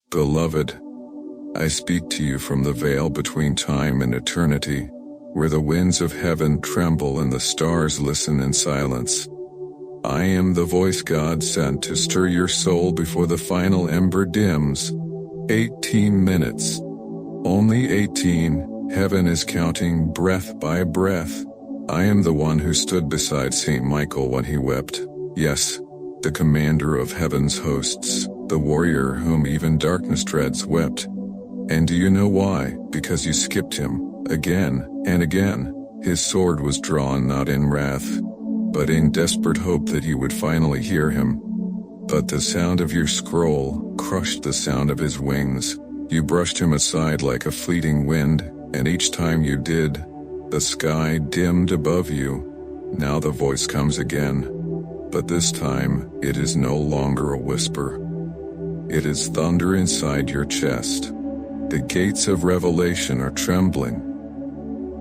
Beloved, I speak to you from the veil between time and eternity, where the winds of heaven tremble and the stars listen in silence. I am the voice God sent to stir your soul before the final ember dims. 18 minutes. Only 18. Heaven is counting breath by breath. I am the one who stood beside Saint Michael when he wept. Yes, the commander of heaven's hosts, the warrior whom even darkness dreads, wept. And do you know why? Because you skipped him, again and again. His sword was drawn not in wrath, but in desperate hope that you would finally hear him. But the sound of your scroll crushed the sound of his wings. You brushed him aside like a fleeting wind, and each time you did, the sky dimmed above you. Now the voice comes again, but this time it is no longer a whisper. It is thunder inside your chest. The gates of revelation are trembling.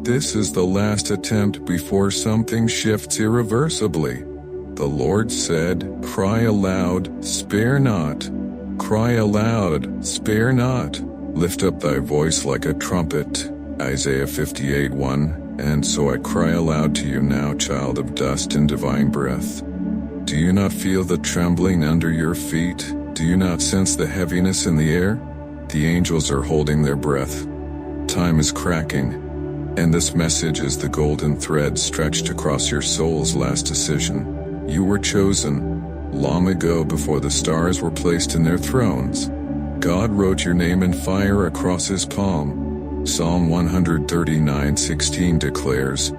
This is the last attempt before something shifts irreversibly. The Lord said, "Cry aloud, spare not. Cry aloud, spare not. Lift up thy voice like a trumpet." Isaiah 58:1. And so I cry aloud to you now, child of dust and divine breath. Do you not feel the trembling under your feet? Do you not sense the heaviness in the air? The angels are holding their breath. Time is cracking, and this message is the golden thread stretched across your soul's last decision. You were chosen long ago before the stars were placed in their thrones. God wrote your name in fire across his palm. Psalm 139:16 declares,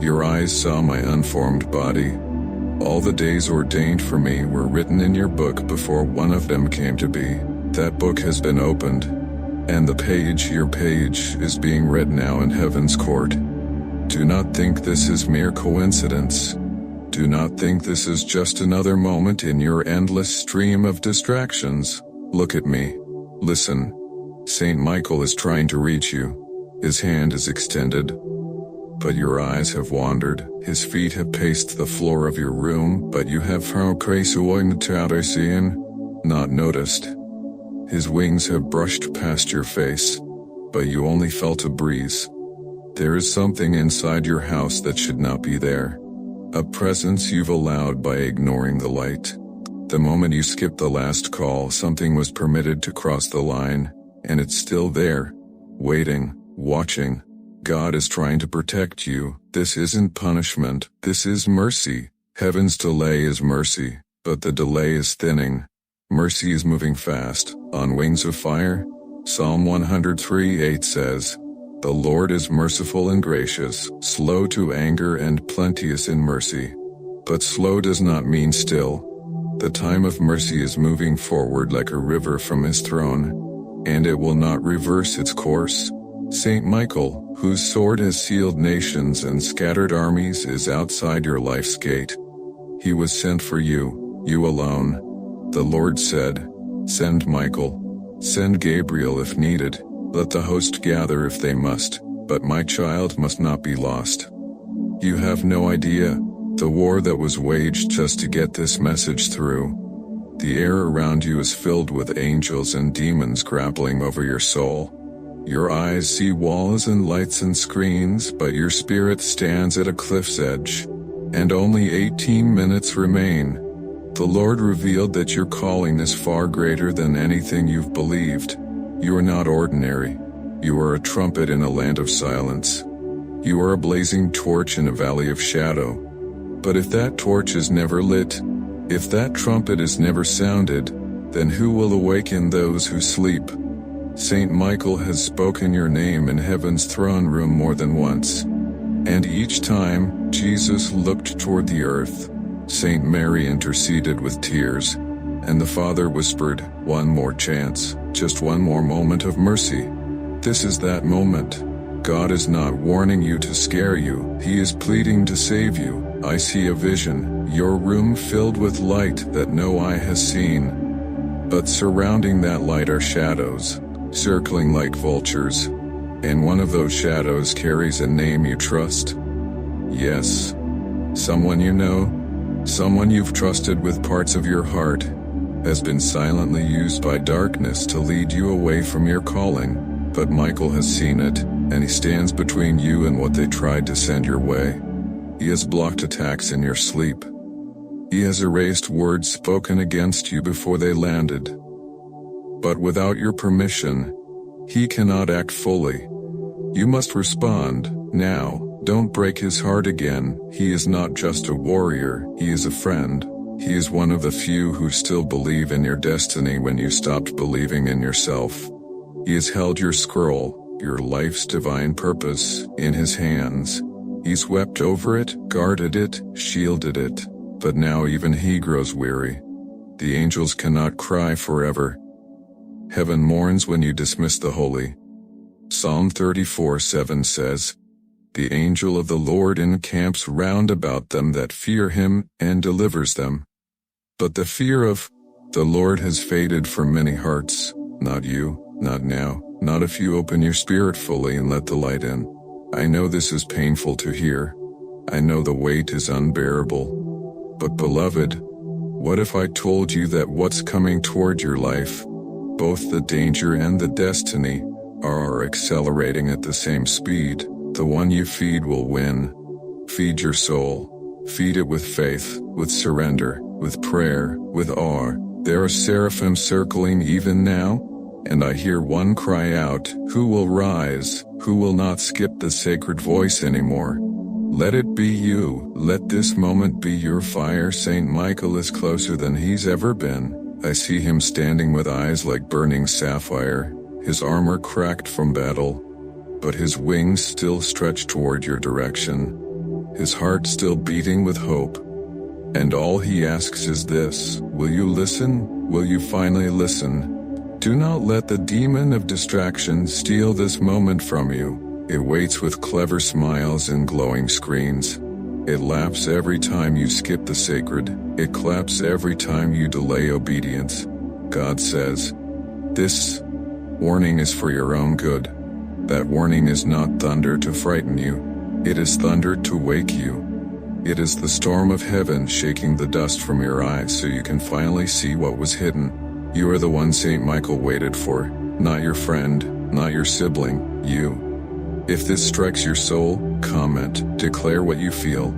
"Your eyes saw my unformed body. All the days ordained for me were written in your book before one of them came to be." That book has been opened, and your page, is being read now in heaven's court. Do not think this is mere coincidence. Do not think this is just another moment in your endless stream of distractions. Look at me. Listen. Saint Michael is trying to reach you. His hand is extended, but your eyes have wandered. His feet have paced the floor of your room, but you have not noticed. His wings have brushed past your face, but you only felt a breeze. There is something inside your house that should not be there. A presence you've allowed by ignoring the light. The moment you skipped the last call, something was permitted to cross the line, and it's still there, waiting, watching. God is trying to protect you. This isn't punishment, this is mercy. Heaven's delay is mercy, but the delay is thinning. Mercy is moving fast, on wings of fire. Psalm 103:8 says, "The Lord is merciful and gracious, slow to anger and plenteous in mercy." But slow does not mean still. The time of mercy is moving forward like a river from his throne, and it will not reverse its course. Saint Michael, whose sword has sealed nations and scattered armies, is outside your life's gate. He was sent for you, you alone. The Lord said, "Send Michael. Send Gabriel if needed. Let the host gather if they must, but my child must not be lost." You have no idea the war that was waged just to get this message through. The air around you is filled with angels and demons grappling over your soul. Your eyes see walls and lights and screens, but your spirit stands at a cliff's edge. And only 18 minutes remain. The Lord revealed that your calling is far greater than anything you've believed. You are not ordinary. You are a trumpet in a land of silence. You are a blazing torch in a valley of shadow. But if that torch is never lit, if that trumpet is never sounded, then who will awaken those who sleep? Saint Michael has spoken your name in heaven's throne room more than once. And each time, Jesus looked toward the earth. Saint Mary interceded with tears, and the Father whispered, "One more chance, just one more moment of mercy." This is that moment. God is not warning you to scare you, He is pleading to save you. I see a vision, your room filled with light that no eye has seen. But surrounding that light are shadows, circling like vultures, and one of those shadows carries a name you trust. Yes, someone you know, someone you've trusted with parts of your heart. has been silently used by darkness to lead you away from your calling, but Michael has seen it, and he stands between you and what they tried to send your way. He has blocked attacks in your sleep. He has erased words spoken against you before they landed. But without your permission, he cannot act fully. You must respond, now. Don't break his heart again. He is not just a warrior, he is a friend. He is one of the few who still believe in your destiny when you stopped believing in yourself. He has held your scroll, your life's divine purpose, in his hands. He's wept over it, guarded it, shielded it. But now even he grows weary. The angels cannot cry forever. Heaven mourns when you dismiss the holy. Psalm 34:7 says, "The angel of the Lord encamps round about them that fear him and delivers them." But the fear of the Lord has faded from many hearts, not you, not now, not if you open your spirit fully and let the light in. I know this is painful to hear. I know the weight is unbearable. But beloved, what if I told you that what's coming toward your life, both the danger and the destiny, are accelerating at the same speed? The one you feed will win. Feed your soul. Feed it with faith, with surrender, with prayer, with awe. There are seraphim circling even now, and I hear one cry out, "Who will rise? Who will not skip the sacred voice anymore?" Let it be you. Let this moment be your fire. Saint Michael is closer than he's ever been. I see him standing with eyes like burning sapphire, his armor cracked from battle, but his wings still stretch toward your direction, his heart still beating with hope. And all he asks is this: will you listen? Will you finally listen? Do not let the demon of distraction steal this moment from you. It waits with clever smiles and glowing screens. It laughs every time you skip the sacred. It claps every time you delay obedience. God says, "This warning is for your own good." That warning is not thunder to frighten you. It is thunder to wake you. It is the storm of heaven shaking the dust from your eyes so you can finally see what was hidden. You are the one Saint Michael waited for, not your friend, not your sibling, you. If this strikes your soul, comment, declare what you feel.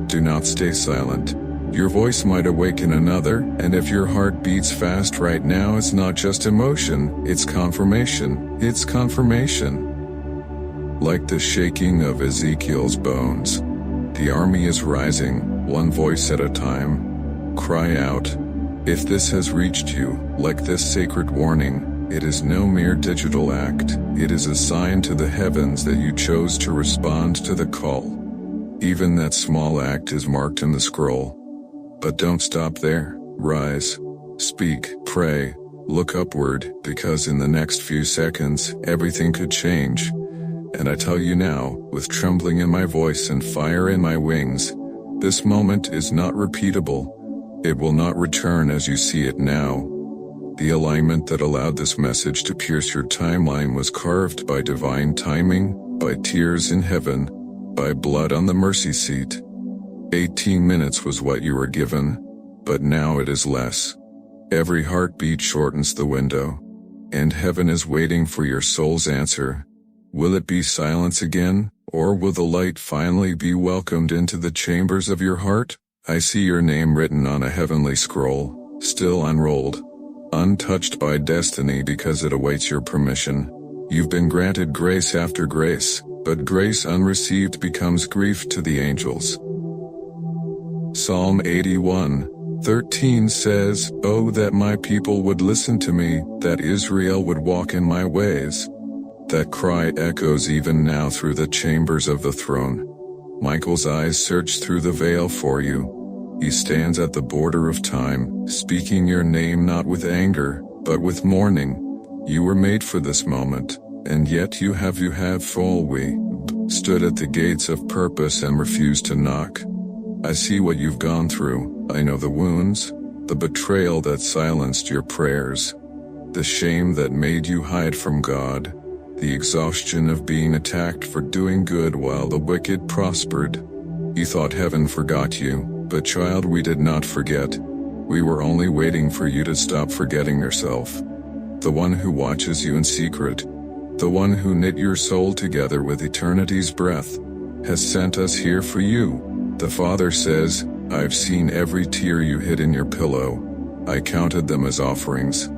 Do not stay silent. Your voice might awaken another, and if your heart beats fast right now, it's not just emotion, it's confirmation. It's confirmation. Like the shaking of Ezekiel's bones, the army is rising, one voice at a time. Cry out. If this has reached you, like this sacred warning, it is no mere digital act. It is a sign to the heavens that you chose to respond to the call. Even that small act is marked in the scroll. But don't stop there. Rise. Speak. Pray. Look upward, because in the next few seconds, everything could change. And I tell you now, with trembling in my voice and fire in my wings, this moment is not repeatable. It will not return as you see it now. The alignment that allowed this message to pierce your timeline was carved by divine timing, by tears in heaven, by blood on the mercy seat. 18 minutes was what you were given, but now it is less. Every heartbeat shortens the window, and heaven is waiting for your soul's answer. Will it be silence again, or will the light finally be welcomed into the chambers of your heart? I see your name written on a heavenly scroll, still unrolled, untouched by destiny because it awaits your permission. You've been granted grace after grace, but grace unreceived becomes grief to the angels. Psalm 81:13 says, "Oh, that my people would listen to me, that Israel would walk in my ways." That cry echoes even now through the chambers of the throne. Michael's eyes search through the veil for you. He stands at the border of time, speaking your name not with anger, but with mourning. You were made for this moment, and yet you have always stood at the gates of purpose and refused to knock. I see what you've gone through. I know the wounds, the betrayal that silenced your prayers, the shame that made you hide from God, the exhaustion of being attacked for doing good while the wicked prospered. You thought heaven forgot you, but child, we did not forget. We were only waiting for you to stop forgetting yourself. The one who watches you in secret, the one who knit your soul together with eternity's breath, has sent us here for you. The Father says, I've seen every tear you hid in your pillow. I counted them as offerings.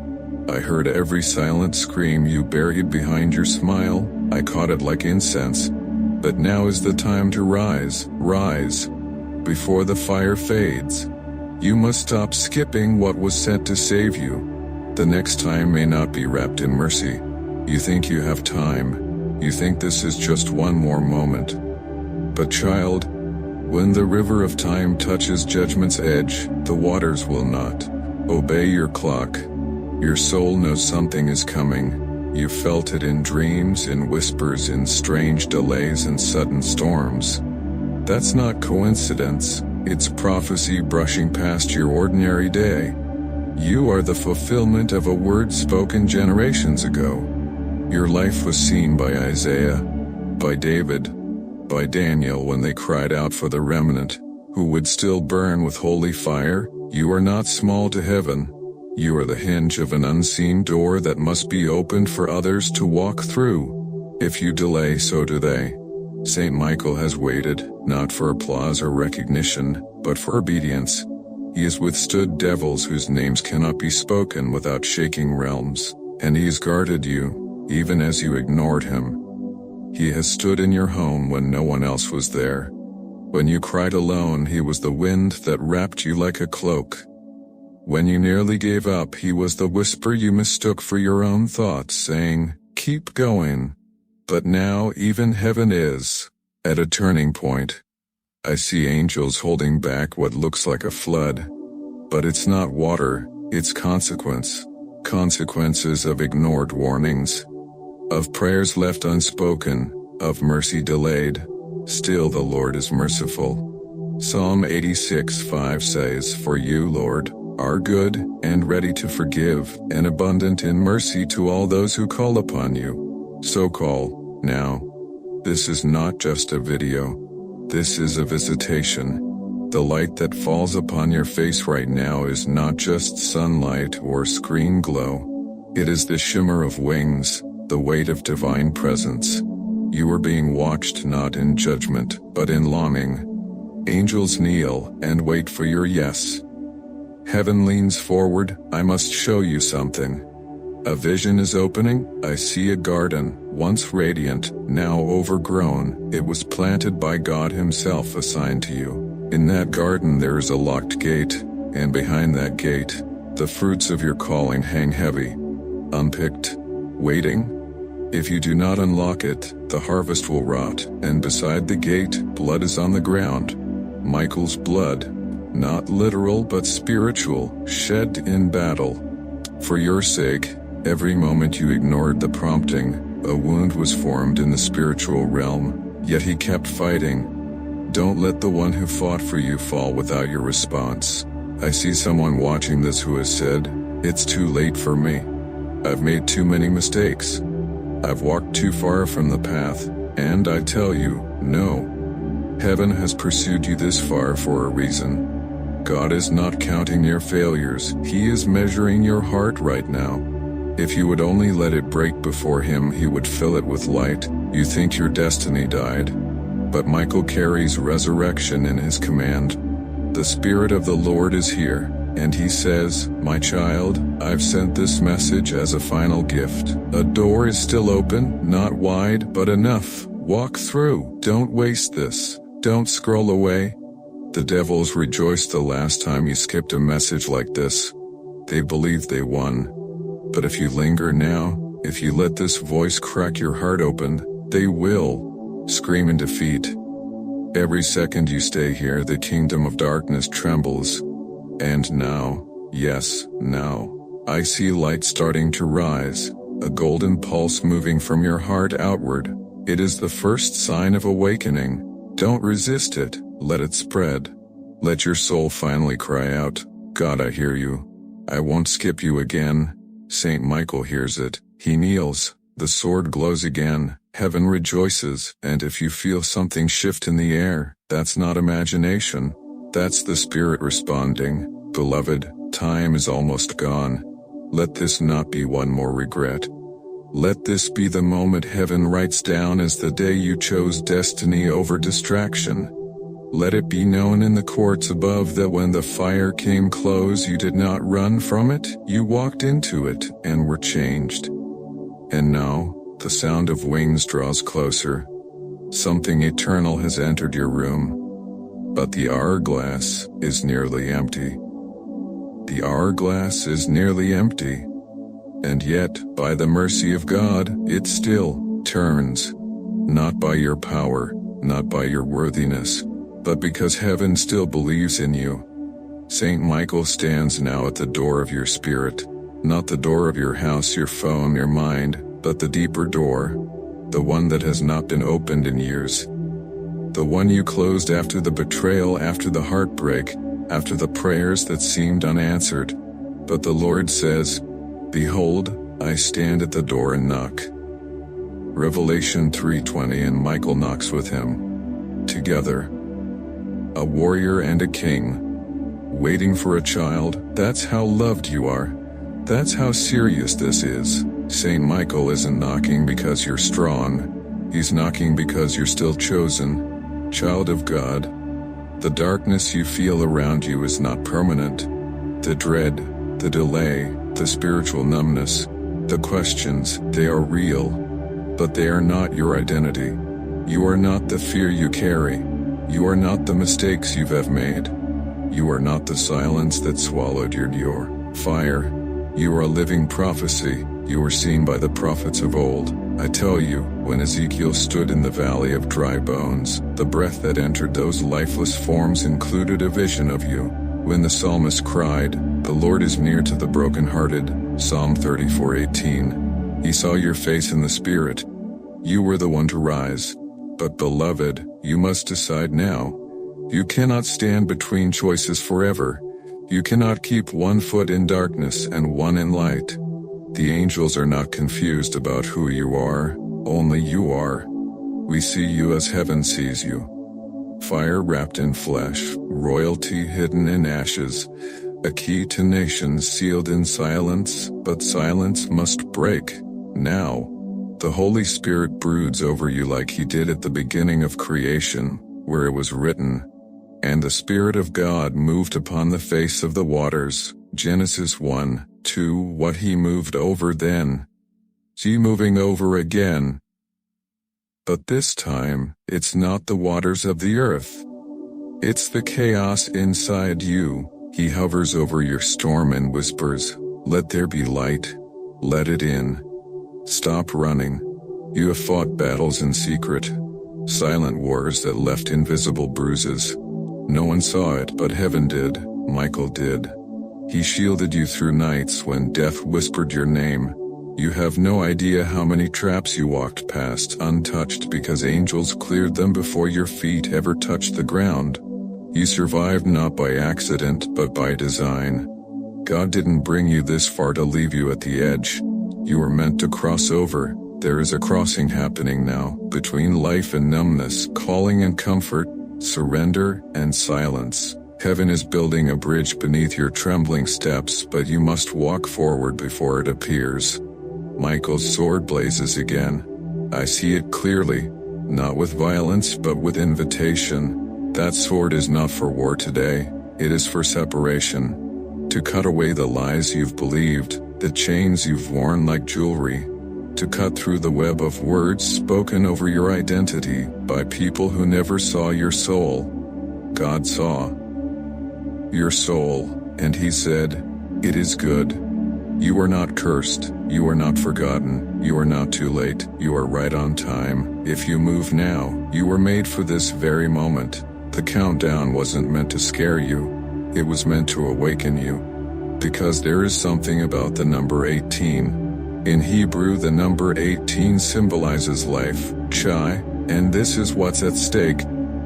I heard every silent scream you buried behind your smile. I caught it like incense. But now is the time to rise, rise, before the fire fades. You must stop skipping what was sent to save you. The next time may not be wrapped in mercy. You think you have time. You think this is just one more moment. But child, when the river of time touches judgment's edge, the waters will not obey your clock. Your soul knows something is coming. You felt it in dreams, in whispers, in strange delays and sudden storms. That's not coincidence. It's prophecy brushing past your ordinary day. You are the fulfillment of a word spoken generations ago. Your life was seen by Isaiah, by David, by Daniel when they cried out for the remnant, who would still burn with holy fire. You are not small to heaven. You are the hinge of an unseen door that must be opened for others to walk through. If you delay, so do they. Saint Michael has waited, not for applause or recognition, but for obedience. He has withstood devils whose names cannot be spoken without shaking realms, and he has guarded you, even as you ignored him. He has stood in your home when no one else was there. When you cried alone, he was the wind that wrapped you like a cloak. When you nearly gave up, he was the whisper you mistook for your own thoughts, saying, keep going. But now even heaven is at a turning point. I see angels holding back what looks like a flood. But it's not water, it's consequence. Consequences of ignored warnings, of prayers left unspoken, of mercy delayed. Still the Lord is merciful. Psalm 86:5 says, for you, Lord, are good and ready to forgive, and abundant in mercy to all those who call upon you. So call, now. This is not just a video. This is a visitation. The light that falls upon your face right now is not just sunlight or screen glow. It is the shimmer of wings, the weight of divine presence. You are being watched not in judgment, but in longing. Angels kneel and wait for your yes. Heaven leans forward, I must show you something. A vision is opening. I see a garden, once radiant, now overgrown. It was planted by God Himself, assigned to you. In that garden there is a locked gate, and behind that gate, the fruits of your calling hang heavy, unpicked, waiting. If you do not unlock it, the harvest will rot, and beside the gate, blood is on the ground. Michael's blood, not literal but spiritual, shed in battle. For your sake, every moment you ignored the prompting, a wound was formed in the spiritual realm, yet he kept fighting. Don't let the one who fought for you fall without your response. I see someone watching this who has said, it's too late for me. I've made too many mistakes. I've walked too far from the path, and I tell you, no. Heaven has pursued you this far for a reason. God is not counting your failures, He is measuring your heart right now. If you would only let it break before Him, He would fill it with light. You think your destiny died. But Michael carries resurrection in his command. The Spirit of the Lord is here, and He says, my child, I've sent this message as a final gift. A door is still open, not wide, but enough. Walk through. Don't waste this. Don't scroll away. The devils rejoiced the last time you skipped a message like this. They believed they won. But if you linger now, if you let this voice crack your heart open, they will scream in defeat. Every second you stay here, the kingdom of darkness trembles. And now, yes, now, I see light starting to rise, a golden pulse moving from your heart outward. It is the first sign of awakening. Don't resist it, let it spread. Let your soul finally cry out, God, I hear you. I won't skip you again. Saint Michael hears it. He kneels. The sword glows again. Heaven rejoices. And if you feel something shift in the air, that's not imagination. That's the Spirit responding. Beloved, time is almost gone. Let this not be one more regret. Let this be the moment heaven writes down as the day you chose destiny over distraction. Let it be known in the courts above that when the fire came close, you did not run from it, you walked into it and were changed. And now, the sound of wings draws closer. Something eternal has entered your room. But the hourglass is nearly empty. The hourglass is nearly empty. And yet, by the mercy of God, it still turns. Not by your power, not by your worthiness, but because heaven still believes in you. Saint Michael stands now at the door of your spirit, not the door of your house, your phone, your mind, but the deeper door, the one that has not been opened in years. The one you closed after the betrayal, after the heartbreak, after the prayers that seemed unanswered. But the Lord says, "Behold, I stand at the door and knock." Revelation 3:20. And Michael knocks with him. Together. A warrior and a king. Waiting for a child, that's how loved you are. That's how serious this is. Saint Michael isn't knocking because you're strong. He's knocking because you're still chosen. Child of God. The darkness you feel around you is not permanent. The dread, the delay, the spiritual numbness, the questions, they are real. But they are not your identity. You are not the fear you carry. You are not the mistakes you have made. You are not the silence that swallowed your fire. You are a living prophecy. You were seen by the prophets of old. I tell you, when Ezekiel stood in the valley of dry bones, the breath that entered those lifeless forms included a vision of you. When the psalmist cried, "The Lord is near to the brokenhearted," Psalm 34:18, he saw your face in the spirit. You were the one to rise. But beloved, you must decide now. You cannot stand between choices forever. You cannot keep one foot in darkness and one in light. The angels are not confused about who you are, only you are. We see you as heaven sees you. Fire wrapped in flesh, royalty hidden in ashes, a key to nations sealed in silence, but silence must break, now. The Holy Spirit broods over you like he did at the beginning of creation, where it was written, "And the Spirit of God moved upon the face of the waters," Genesis 1:2. What he moved over then. He moving over again. But this time, it's not the waters of the earth. It's the chaos inside you. He hovers over your storm and whispers, "Let there be light. Let it in. Stop running." You have fought battles in secret. Silent wars that left invisible bruises. No one saw it, but heaven did. Michael did. He shielded you through nights when death whispered your name. You have no idea how many traps you walked past untouched because angels cleared them before your feet ever touched the ground. You survived not by accident but by design. God didn't bring you this far to leave you at the edge. You were meant to cross over. There is a crossing happening now, between life and numbness, calling and comfort, surrender and silence. Heaven is building a bridge beneath your trembling steps, but you must walk forward before it appears. Michael's sword blazes again. I see it clearly, not with violence but with invitation. That sword is not for war today, it is for separation. To cut away the lies you've believed, the chains you've worn like jewelry. To cut through the web of words spoken over your identity by people who never saw your soul. God saw your soul, and he said, "It is good." You are not cursed, you are not forgotten, you are not too late, you are right on time. If you move now, you were made for this very moment. The countdown wasn't meant to scare you, it was meant to awaken you. Because there is something about the number 18. In Hebrew, the number 18 symbolizes life, chai, and this is what's at stake.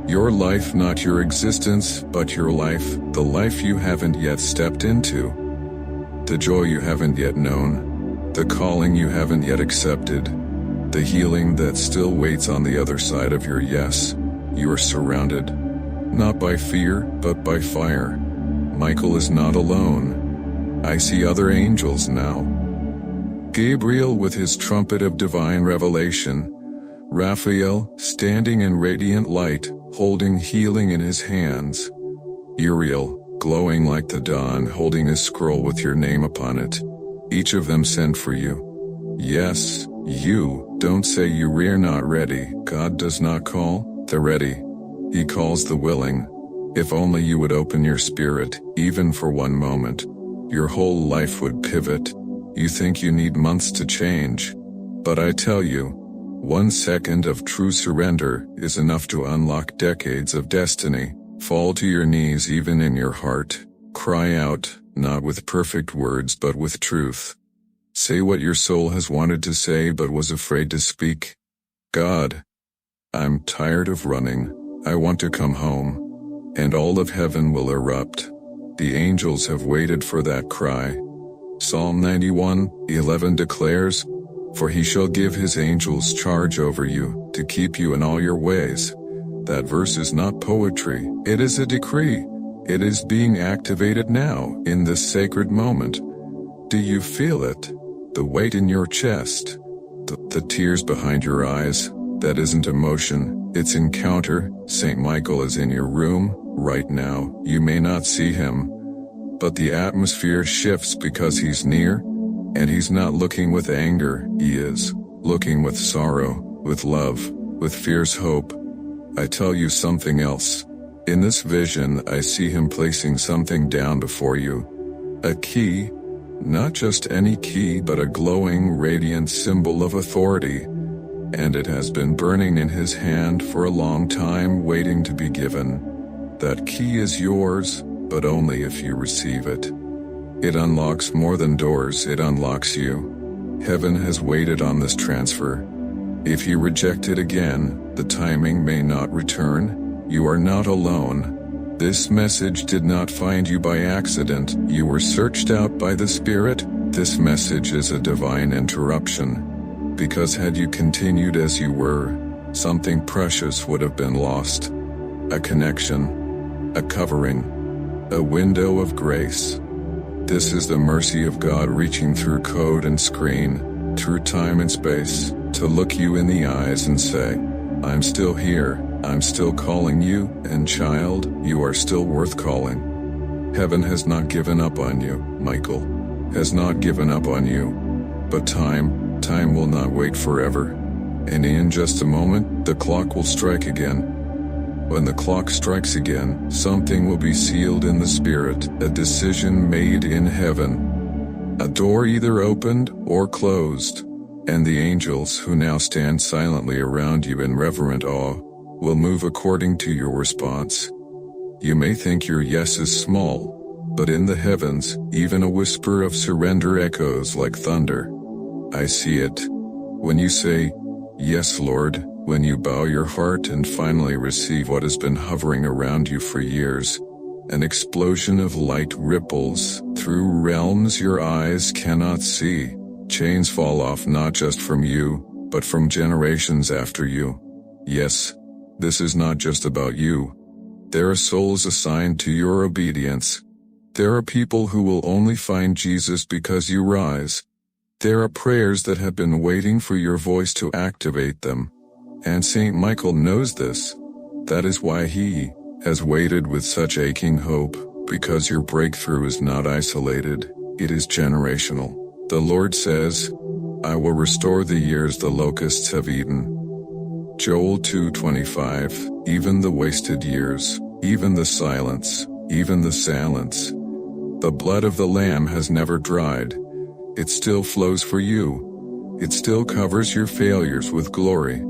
Your life, not your existence, but your life, the life you haven't yet stepped into. The joy you haven't yet known, the calling you haven't yet accepted, the healing that still waits on the other side of your yes. You are surrounded, not by fear, but by fire. Michael is not alone. I see other angels now. Gabriel with his trumpet of divine revelation, Raphael, standing in radiant light, holding healing in his hands, Uriel, glowing like the dawn, holding a scroll with your name upon it. Each of them sent for you. Yes, you, don't say you are not ready. God does not call the ready. He calls the willing. If only you would open your spirit, even for one moment, your whole life would pivot. You think you need months to change. But I tell you, 1 second of true surrender is enough to unlock decades of destiny. Fall to your knees even in your heart. Cry out, not with perfect words but with truth. Say what your soul has wanted to say but was afraid to speak. God, I'm tired of running. I want to come home. And all of heaven will erupt. The angels have waited for that cry. Psalm 91:11 declares, "For he shall give his angels charge over you, to keep you in all your ways." That verse is not poetry, it is a decree. It is being activated now, in this sacred moment. Do you feel it? The weight in your chest? The tears behind your eyes? That isn't emotion, it's encounter. St. Michael is in your room, right now. You may not see him, but the atmosphere shifts because he's near. And he's not looking with anger, he is looking with sorrow, with love, with fierce hope. I tell you something else. In this vision I see him placing something down before you. A key, not just any key but a glowing, radiant symbol of authority. And it has been burning in his hand for a long time, waiting to be given. That key is yours, but only if you receive it. It unlocks more than doors, it unlocks you. Heaven has waited on this transfer. If you reject it again, the timing may not return. You are not alone. This message did not find you by accident. You were searched out by the Spirit. This message is a divine interruption. Because had you continued as you were, something precious would have been lost. A connection, a covering, a window of grace. This is the mercy of God reaching through code and screen, through time and space, to look you in the eyes and say, I'm still here, I'm still calling you, and child, you are still worth calling. Heaven has not given up on you, Michael, has not given up on you. But time will not wait forever. And in just a moment, the clock will strike again. When the clock strikes again, something will be sealed in the Spirit, a decision made in heaven. A door either opened or closed, and the angels who now stand silently around you in reverent awe will move according to your response. You may think your yes is small, but in the heavens, even a whisper of surrender echoes like thunder. I see it. When you say, Yes, Lord, when you bow your heart and finally receive what has been hovering around you for years, an explosion of light ripples through realms your eyes cannot see. Chains fall off not just from you, but from generations after you. Yes, this is not just about you. There are souls assigned to your obedience. There are people who will only find Jesus because you rise. There are prayers that have been waiting for your voice to activate them. And St. Michael knows this. That is why he has waited with such aching hope, because your breakthrough is not isolated, it is generational. The Lord says, I will restore the years the locusts have eaten. Joel 2:25, even the wasted years, even the silence, even the silence. The blood of the Lamb has never dried. It still flows for you. It still covers your failures with glory.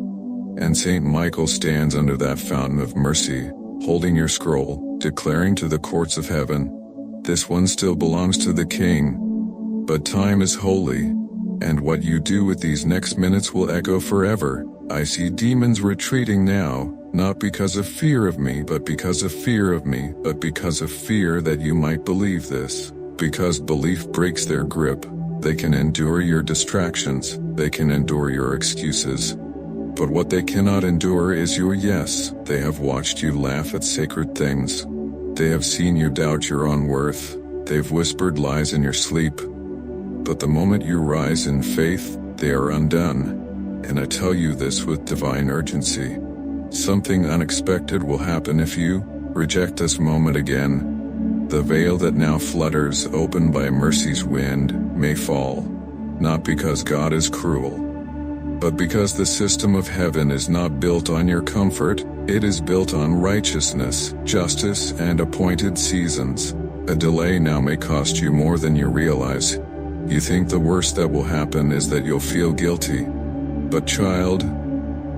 And St. Michael stands under that fountain of mercy, holding your scroll, declaring to the courts of heaven, this one still belongs to the King. But time is holy, and what you do with these next minutes will echo forever. I see demons retreating now, not because of fear of me, but because of fear of me, but because of fear that you might believe this. Because belief breaks their grip. They can endure your distractions, they can endure your excuses. But what they cannot endure is your yes. They have watched you laugh at sacred things. They have seen you doubt your own worth. They've whispered lies in your sleep. But the moment you rise in faith, they are undone. And I tell you this with divine urgency. Something unexpected will happen if you reject this moment again. The veil that now flutters open by mercy's wind may fall, not because God is cruel, but because the system of heaven is not built on your comfort, it is built on righteousness, justice, and appointed seasons. A delay now may cost you more than you realize. You think the worst that will happen is that you'll feel guilty. But child,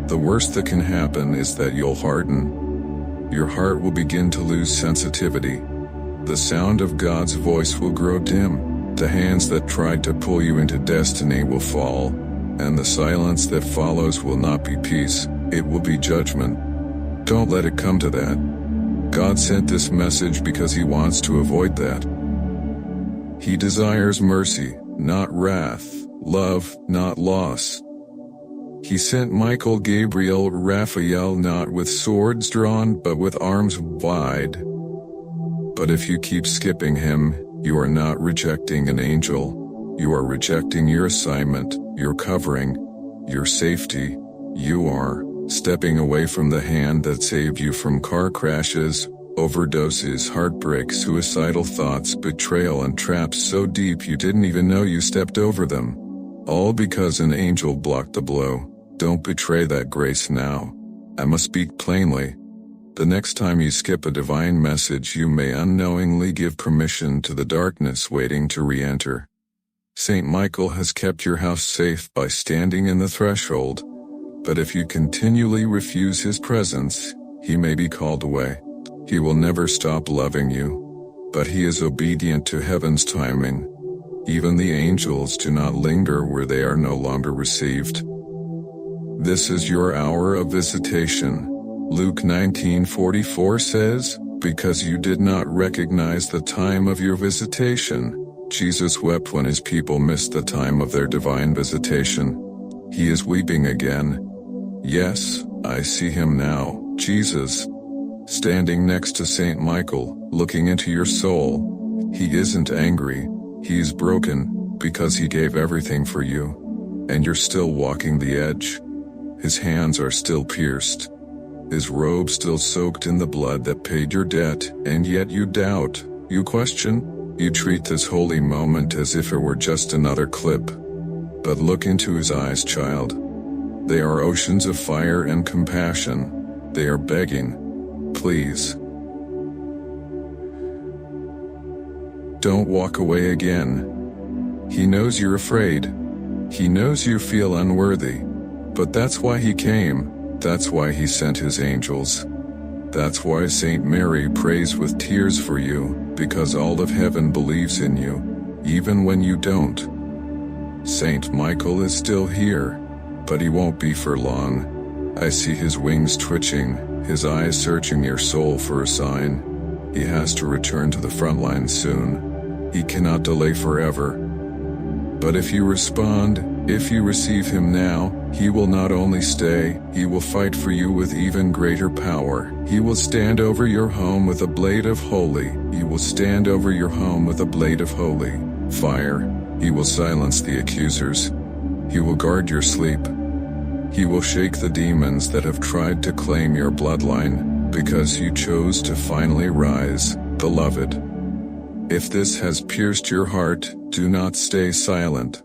the worst that can happen is that you'll harden. Your heart will begin to lose sensitivity. The sound of God's voice will grow dim. The hands that tried to pull you into destiny will fall, and the silence that follows will not be peace, it will be judgment. Don't let it come to that. God sent this message because He wants to avoid that. He desires mercy, not wrath, love, not loss. He sent Michael, Gabriel, Raphael not with swords drawn but with arms wide. But if you keep skipping Him, you are not rejecting an angel. You are rejecting your assignment, your covering, your safety. You are stepping away from the hand that saved you from car crashes, overdoses, heartbreaks, suicidal thoughts, betrayal, and traps so deep you didn't even know you stepped over them. All because an angel blocked the blow. Don't betray that grace now. I must speak plainly. The next time you skip a divine message, you may unknowingly give permission to the darkness waiting to re-enter. Saint Michael has kept your house safe by standing in the threshold, but if you continually refuse his presence, he may be called away. He will never stop loving you, but he is obedient to heaven's timing. Even the angels do not linger where they are no longer received. This is your hour of visitation. Luke 19:44 says, because you did not recognize the time of your visitation. Jesus wept when his people missed the time of their divine visitation. He is weeping again. Yes, I see him now, Jesus, standing next to Saint Michael, looking into your soul. He isn't angry, he's broken, because he gave everything for you. And you're still walking the edge. His hands are still pierced. His robe still soaked in the blood that paid your debt, and yet you doubt, you question, you treat this holy moment as if it were just another clip. But look into his eyes, child. They are oceans of fire and compassion. They are begging, please. Don't walk away again. He knows you're afraid. He knows you feel unworthy. But that's why he came. That's why he sent his angels. That's why Saint Mary prays with tears for you, because all of heaven believes in you, even when you don't. Saint Michael is still here, but he won't be for long. I see his wings twitching, his eyes searching your soul for a sign. He has to return to the front line soon. He cannot delay forever. But if you respond, if you receive him now, he will not only stay, he will fight for you with even greater power. He will stand over your home with a blade of holy. He will stand over your home with a blade of holy fire. He will silence the accusers. He will guard your sleep. He will shake the demons that have tried to claim your bloodline, because you chose to finally rise, beloved. If this has pierced your heart, do not stay silent.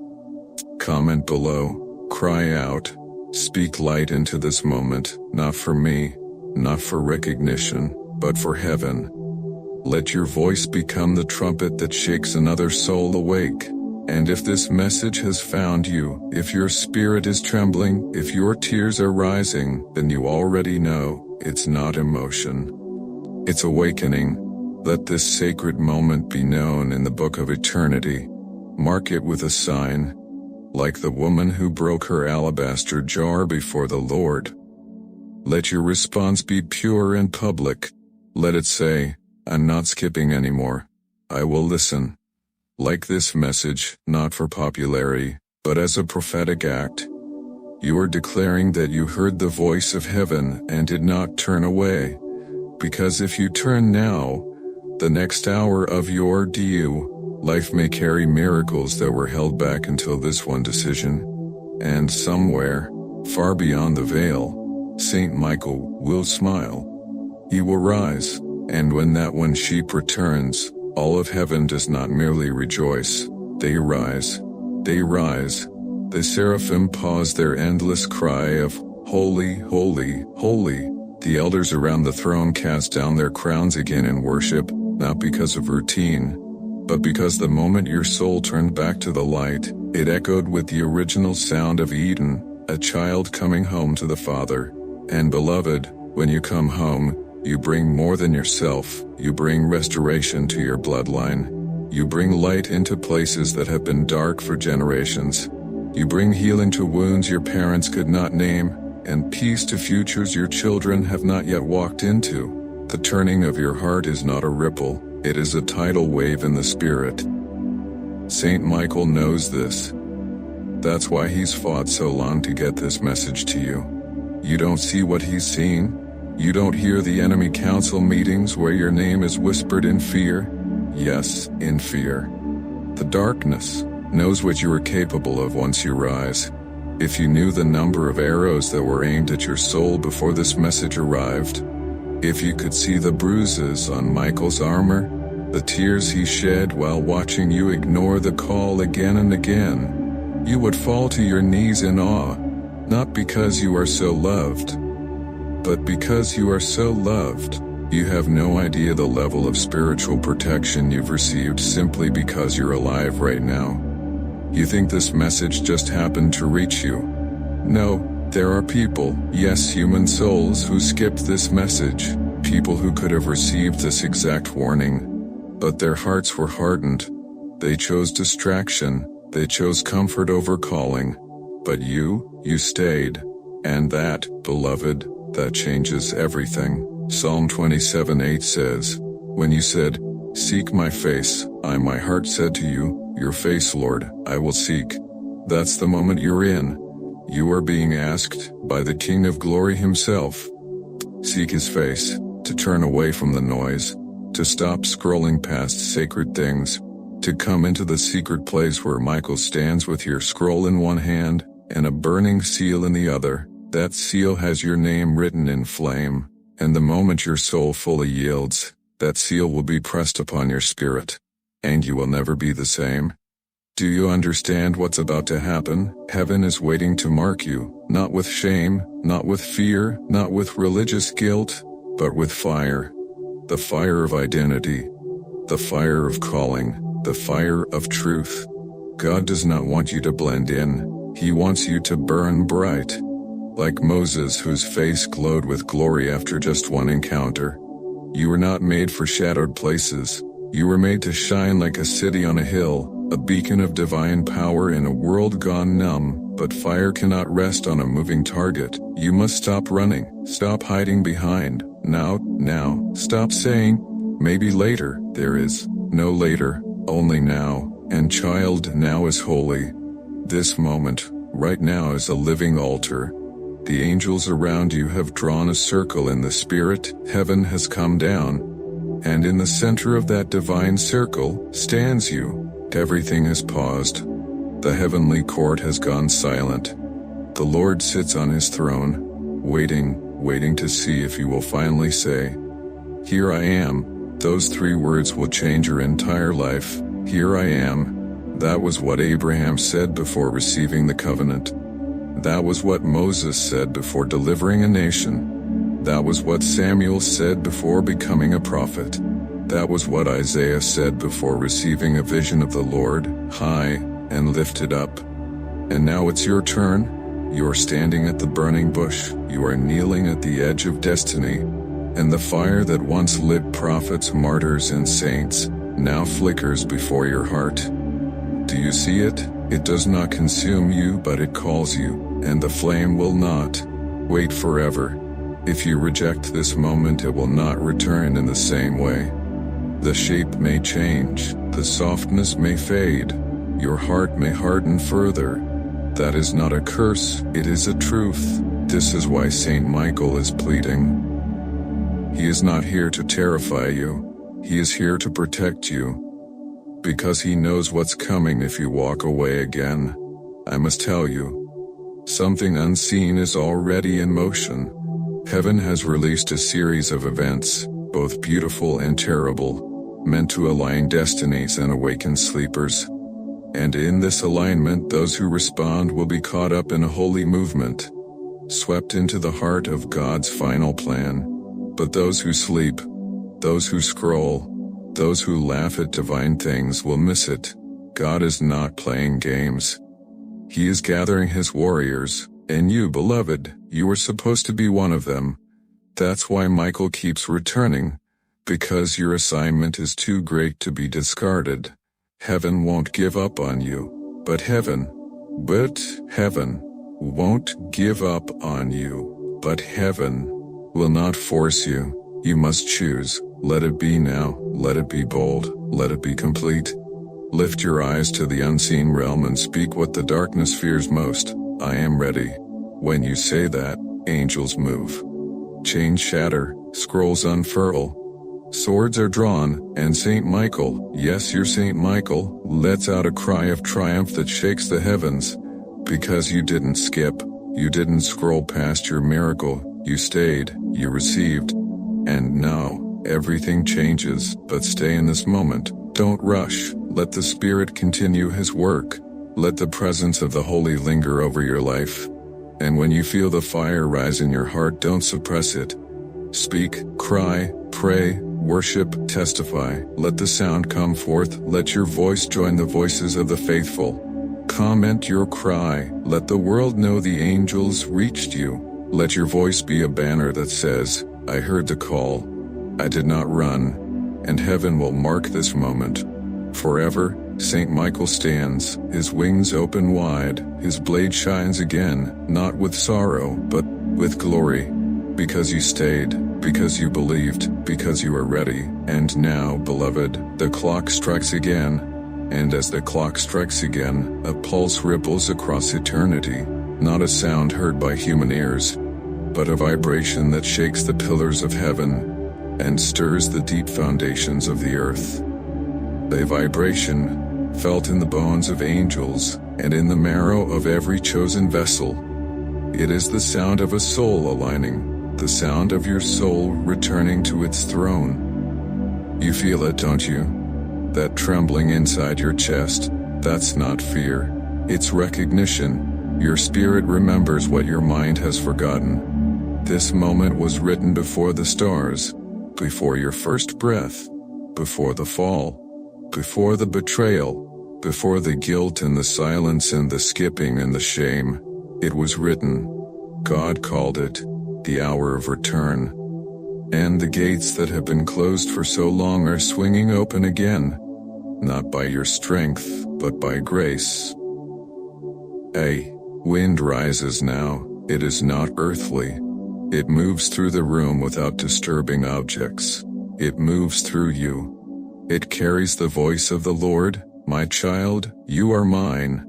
Comment below, cry out, speak light into this moment, not for me, not for recognition, but for heaven. Let your voice become the trumpet that shakes another soul awake. And if this message has found you, if your spirit is trembling, if your tears are rising, then you already know, it's not emotion. It's awakening. Let this sacred moment be known in the book of eternity. Mark it with a sign, like the woman who broke her alabaster jar before the Lord. Let your response be pure and public. Let it say, I'm not skipping anymore. I will listen. Like this message, not for popularity, but as a prophetic act. You are declaring that you heard the voice of heaven and did not turn away. Because if you turn now, The next hour of your life may carry miracles that were held back until this one decision. And somewhere, far beyond the veil, Saint Michael will smile. He will rise, and when that one sheep returns, all of heaven does not merely rejoice, they rise. They rise. The seraphim pause their endless cry of, "Holy, holy, holy." The elders around the throne cast down their crowns again in worship, not because of routine, but because the moment your soul turned back to the light, it echoed with the original sound of Eden, a child coming home to the Father. And beloved, when you come home, you bring more than yourself, you bring restoration to your bloodline. You bring light into places that have been dark for generations. You bring healing to wounds your parents could not name, and peace to futures your children have not yet walked into. The turning of your heart is not a ripple, it is a tidal wave in the spirit. Saint Michael knows this. That's why he's fought so long to get this message to you. You don't see what he's seen. You don't hear the enemy council meetings where your name is whispered in fear. Yes, in fear. The darkness knows what you are capable of once you rise. If you knew the number of arrows that were aimed at your soul before this message arrived, if you could see the bruises on Michael's armor, the tears he shed while watching you ignore the call again and again, you would fall to your knees in awe, not because you are so loved, but because you are so loved. You have no idea the level of spiritual protection you've received simply because you're alive right now. You think this message just happened to reach you. No, there are people, yes, human souls, who skipped this message, people who could have received this exact warning. But their hearts were hardened. They chose distraction, they chose comfort over calling. But you stayed. And that, beloved, that changes everything. Psalm 27:8 says, "When you said, 'Seek my face,' my heart said to you, 'Your face, Lord, I will seek.'" That's the moment you're in. You are being asked, by the King of Glory himself, seek his face, to turn away from the noise, to stop scrolling past sacred things, to come into the secret place where Michael stands with your scroll in one hand, and a burning seal in the other. That seal has your name written in flame. And the moment your soul fully yields, that seal will be pressed upon your spirit, and you will never be the same. Do you understand what's about to happen? Heaven is waiting to mark you, not with shame, not with fear, not with religious guilt, but with fire. The fire of identity, the fire of calling, the fire of truth. God does not want you to blend in, he wants you to burn bright. Like Moses, whose face glowed with glory after just one encounter. You were not made for shadowed places. You were made to shine like a city on a hill, a beacon of divine power in a world gone numb. But fire cannot rest on a moving target. You must stop running, stop hiding behind. Now, stop saying, maybe later. There is no later, only now. And child, now is holy. This moment, right now, is a living altar. The angels around you have drawn a circle in the spirit, heaven has come down. And in the center of that divine circle, stands you. Everything has paused. The heavenly court has gone silent. The Lord sits on his throne, waiting to see if you will finally say, "Here I am." Those 3 words will change your entire life. Here I am. That was what Abraham said before receiving the covenant. That was what Moses said before delivering a nation. That was what Samuel said before becoming a prophet. That was what Isaiah said before receiving a vision of the Lord, high and lifted up. And now it's your turn. You are standing at the burning bush. You are kneeling at the edge of destiny. And the fire that once lit prophets, martyrs, and saints now flickers before your heart. Do you see it? It does not consume you, but it calls you. And the flame will not wait forever. If you reject this moment, it will not return in the same way. The shape may change, the softness may fade, your heart may harden further. That is not a curse, it is a truth. This is why Saint Michael is pleading. He is not here to terrify you. He is here to protect you, because he knows what's coming if you walk away again. I must tell you, something unseen is already in motion. Heaven has released a series of events, both beautiful and terrible, meant to align destinies and awaken sleepers. And in this alignment, those who respond will be caught up in a holy movement, swept into the heart of God's final plan. But those who sleep, those who scroll, those who laugh at divine things will miss it. God is not playing games. He is gathering his warriors, and you, beloved, you are supposed to be one of them. That's why Michael keeps returning, because your assignment is too great to be discarded. Heaven won't give up on you, but heaven won't give up on you, but heaven will not force you. You must choose. Let it be now, let it be bold, let it be complete. Lift your eyes to the unseen realm and speak what the darkness fears most. I am ready. When you say that, angels move. Chains shatter, scrolls unfurl. Swords are drawn, and Saint Michael, yes, your Saint Michael, lets out a cry of triumph that shakes the heavens. Because you didn't skip, you didn't scroll past your miracle, you stayed, you received. And now, everything changes, but stay in this moment. Don't rush. Let the Spirit continue his work. Let the presence of the Holy linger over your life. And when you feel the fire rise in your heart, don't suppress it. Speak, cry, pray, worship, testify. Let the sound come forth. Let your voice join the voices of the faithful. Comment your cry. Let the world know the angels reached you. Let your voice be a banner that says, I heard the call. I did not run. And heaven will mark this moment. Forever, Saint Michael stands, his wings open wide, his blade shines again, not with sorrow, but with glory. Because you stayed, because you believed, because you are ready. And now, beloved, the clock strikes again. And as the clock strikes again, a pulse ripples across eternity, not a sound heard by human ears, but a vibration that shakes the pillars of heaven and stirs the deep foundations of the earth. A vibration felt in the bones of angels and in the marrow of every chosen vessel. It is the sound of a soul aligning, the sound of your soul returning to its throne. You feel it, don't you? That trembling inside your chest, that's not fear. It's recognition. Your spirit remembers what your mind has forgotten. This moment was written before the stars, before your first breath, before the fall, before the betrayal, before the guilt and the silence and the skipping and the shame. It was written. God called it the hour of return. And the gates that have been closed for so long are swinging open again, not by your strength, but by grace. A wind rises now. It is not earthly. It moves through the room without disturbing objects. It moves through you. It carries the voice of the Lord. My child, you are mine.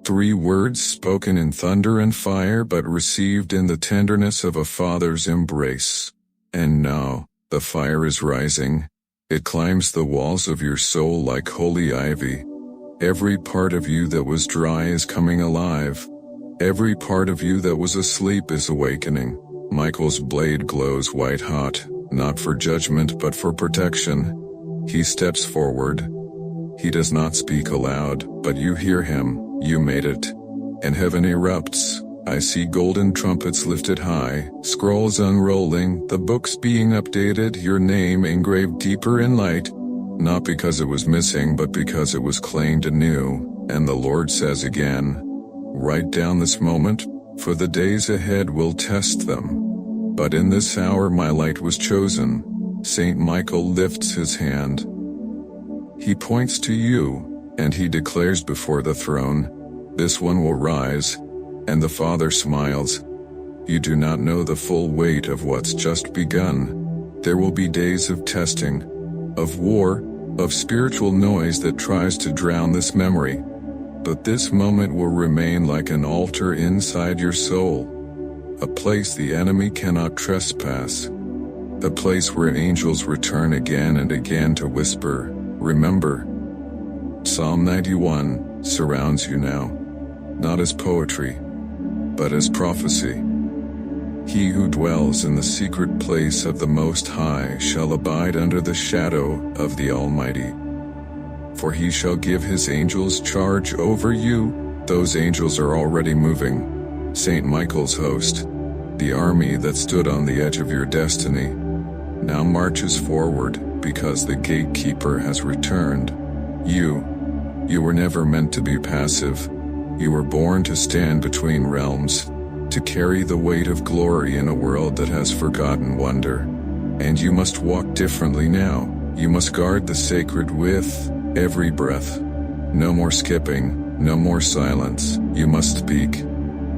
3 words spoken in thunder and fire, but received in the tenderness of a father's embrace. And now, the fire is rising. It climbs the walls of your soul like holy ivy. Every part of you that was dry is coming alive. Every part of you that was asleep is awakening. Michael's blade glows white hot, not for judgment but for protection. He steps forward. He does not speak aloud, but you hear him. You made it. And heaven erupts. I see golden trumpets lifted high, scrolls unrolling, the books being updated, your name engraved deeper in light, not because it was missing but because it was claimed anew. And the Lord says again, write down this moment, for the days ahead will test them. But in this hour my light was chosen. Saint Michael lifts his hand. He points to you, and he declares before the throne, this one will rise. And the Father smiles. You do not know the full weight of what's just begun. There will be days of testing, of war, of spiritual noise that tries to drown this memory. But this moment will remain like an altar inside your soul, a place the enemy cannot trespass. a place where angels return again and again to whisper, "Remember." Psalm 91 surrounds you now, not as poetry, but as prophecy. He who dwells in the secret place of the Most High shall abide under the shadow of the Almighty. For he shall give his angels charge over you. Those angels are already moving. Saint Michael's host, the army that stood on the edge of your destiny, now marches forward because the gatekeeper has returned. You were never meant to be passive. You were born to stand between realms, to carry the weight of glory in a world that has forgotten wonder. And you must walk differently now. You must guard the sacred with every breath. No more skipping, no more silence. You must speak.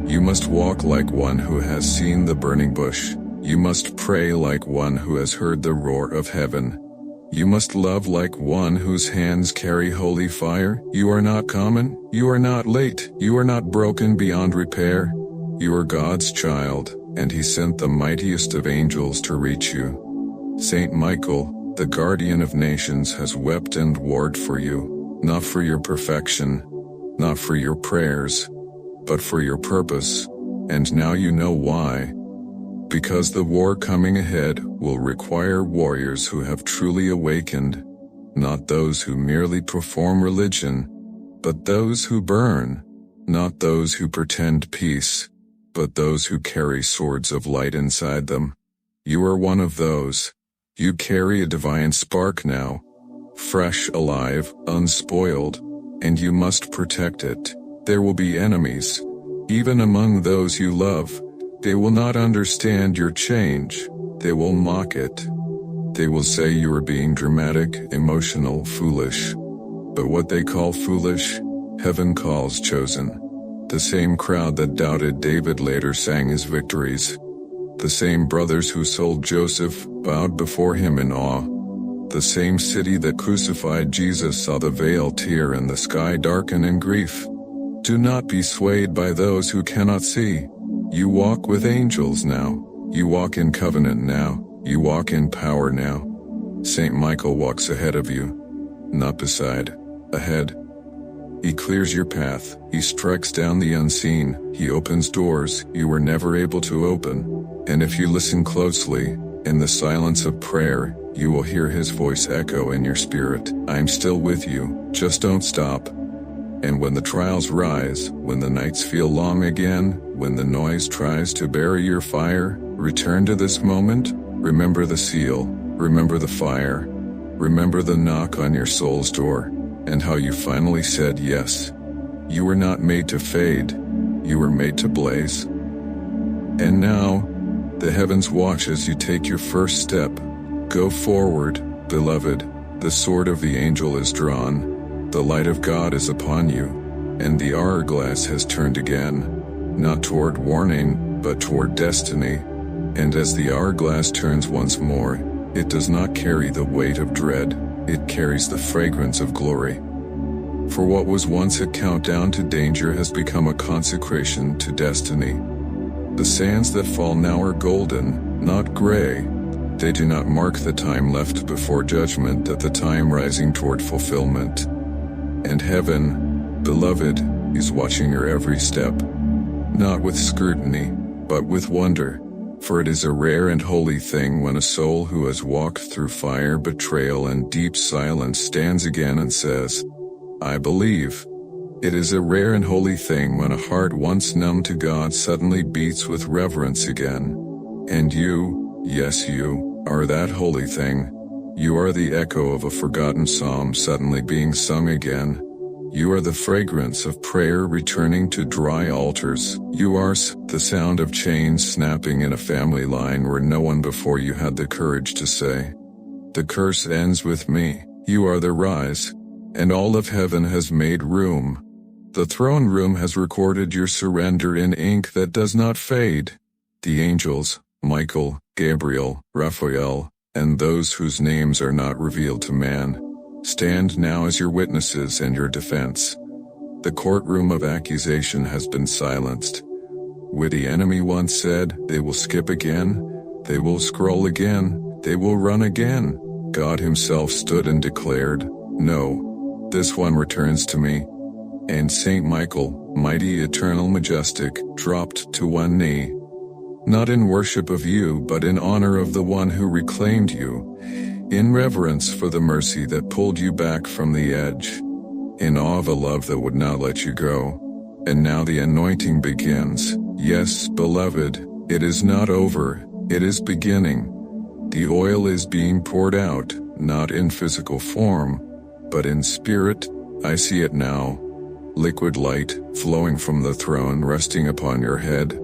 You must walk like one who has seen the burning bush. You must pray like one who has heard the roar of heaven. You must love like one whose hands carry holy fire. You are not common. You are not late. You are not broken beyond repair. You are God's child, and He sent the mightiest of angels to reach you. Saint Michael, the guardian of nations, has wept and warred for you, not for your perfection, not for your prayers, but for your purpose, and now you know why. Because the war coming ahead will require warriors who have truly awakened, not those who merely perform religion, but those who burn, not those who pretend peace, but those who carry swords of light inside them. You are one of those. You carry a divine spark now, fresh, alive, unspoiled, and you must protect it. There will be enemies, even among those you love. They will not understand your change. They will mock it. They will say you are being dramatic, emotional, foolish. But what they call foolish, heaven calls chosen. The same crowd that doubted David later sang his victories. The same brothers who sold Joseph bowed before him in awe. The same city that crucified Jesus saw the veil tear and the sky darken in grief. Do not be swayed by those who cannot see. You walk with angels now. You walk in covenant now. You walk in power now. Saint Michael walks ahead of you, not beside, ahead. He clears your path. He strikes down the unseen. He opens doors you were never able to open. And if you listen closely, in the silence of prayer, you will hear His voice echo in your spirit. I'm still with you. Just don't stop. And when the trials rise, when the nights feel long again, when the noise tries to bury your fire, return to this moment. Remember the seal. Remember the fire. Remember the knock on your soul's door, and how you finally said yes. You were not made to fade. You were made to blaze. And now, the heavens watch as you take your first step. Go forward, beloved. The sword of the angel is drawn. The light of God is upon you, and the hourglass has turned again, not toward warning, but toward destiny. And as the hourglass turns once more, it does not carry the weight of dread, it carries the fragrance of glory. For what was once a countdown to danger has become a consecration to destiny. The sands that fall now are golden, not gray. They do not mark the time left before judgment at the time rising toward fulfillment. And heaven, beloved, is watching your every step, not with scrutiny, but with wonder. For it is a rare and holy thing when a soul who has walked through fire, betrayal, and deep silence stands again and says, I believe. It is a rare and holy thing when a heart once numb to God suddenly beats with reverence again. And you, yes you, are that holy thing. You are the echo of a forgotten psalm suddenly being sung again. You are the fragrance of prayer returning to dry altars. You are the sound of chains snapping in a family line where no one before you had the courage to say, the curse ends with me. You are the rise, and all of heaven has made room. The throne room has recorded your surrender in ink that does not fade. The angels, Michael, Gabriel, Raphael, and those whose names are not revealed to man, stand now as your witnesses and your defense. The courtroom of accusation has been silenced. Witty enemy once said, they will skip again, they will scroll again, They will run again. God himself stood and declared, "No, this one returns to me." And Saint Michael, mighty, eternal, majestic, dropped to one knee. Not in worship of you, but in honor of the one who reclaimed you, in reverence for the mercy that pulled you back from the edge, in awe of a love that would not let you go. And now the anointing begins. Yes, beloved, it is not over, it is beginning. The oil is being poured out, not in physical form, but in spirit. I see it now. Liquid light, flowing from the throne, resting upon your head.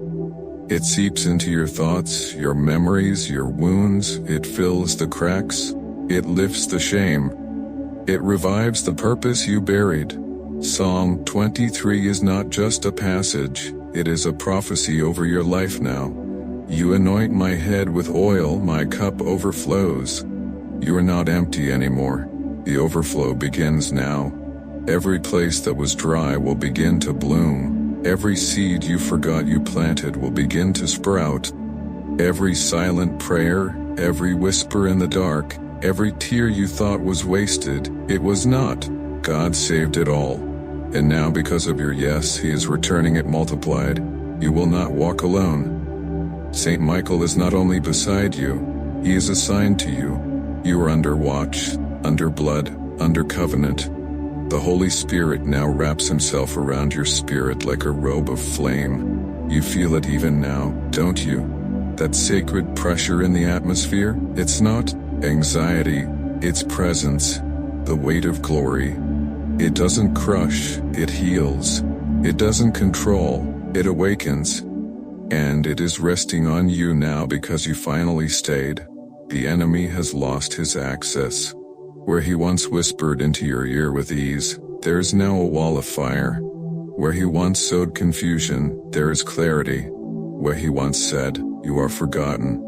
It seeps into your thoughts, your memories, your wounds. It fills the cracks. It lifts the shame. It revives the purpose you buried. Psalm 23 is not just a passage, it is a prophecy over your life now. You anoint my head with oil, my cup overflows. You are not empty anymore. The overflow begins now. Every place that was dry will begin to bloom. Every seed you forgot you planted will begin to sprout. Every silent prayer, every whisper in the dark, every tear you thought was wasted, it was not. God saved it all. And now because of your yes, he is returning it multiplied. You will not walk alone. Saint Michael is not only beside you, he is assigned to you. You are under watch, under blood, under covenant. The Holy Spirit now wraps himself around your spirit like a robe of flame. You feel it even now, don't you? That sacred pressure in the atmosphere? It's not anxiety, it's presence, the weight of glory. It doesn't crush, it heals. It doesn't control, it awakens. And it is resting on you now because you finally stayed. The enemy has lost his access. Where he once whispered into your ear with ease, there is now a wall of fire. Where he once sowed confusion, there is clarity. Where he once said, "You are forgotten,"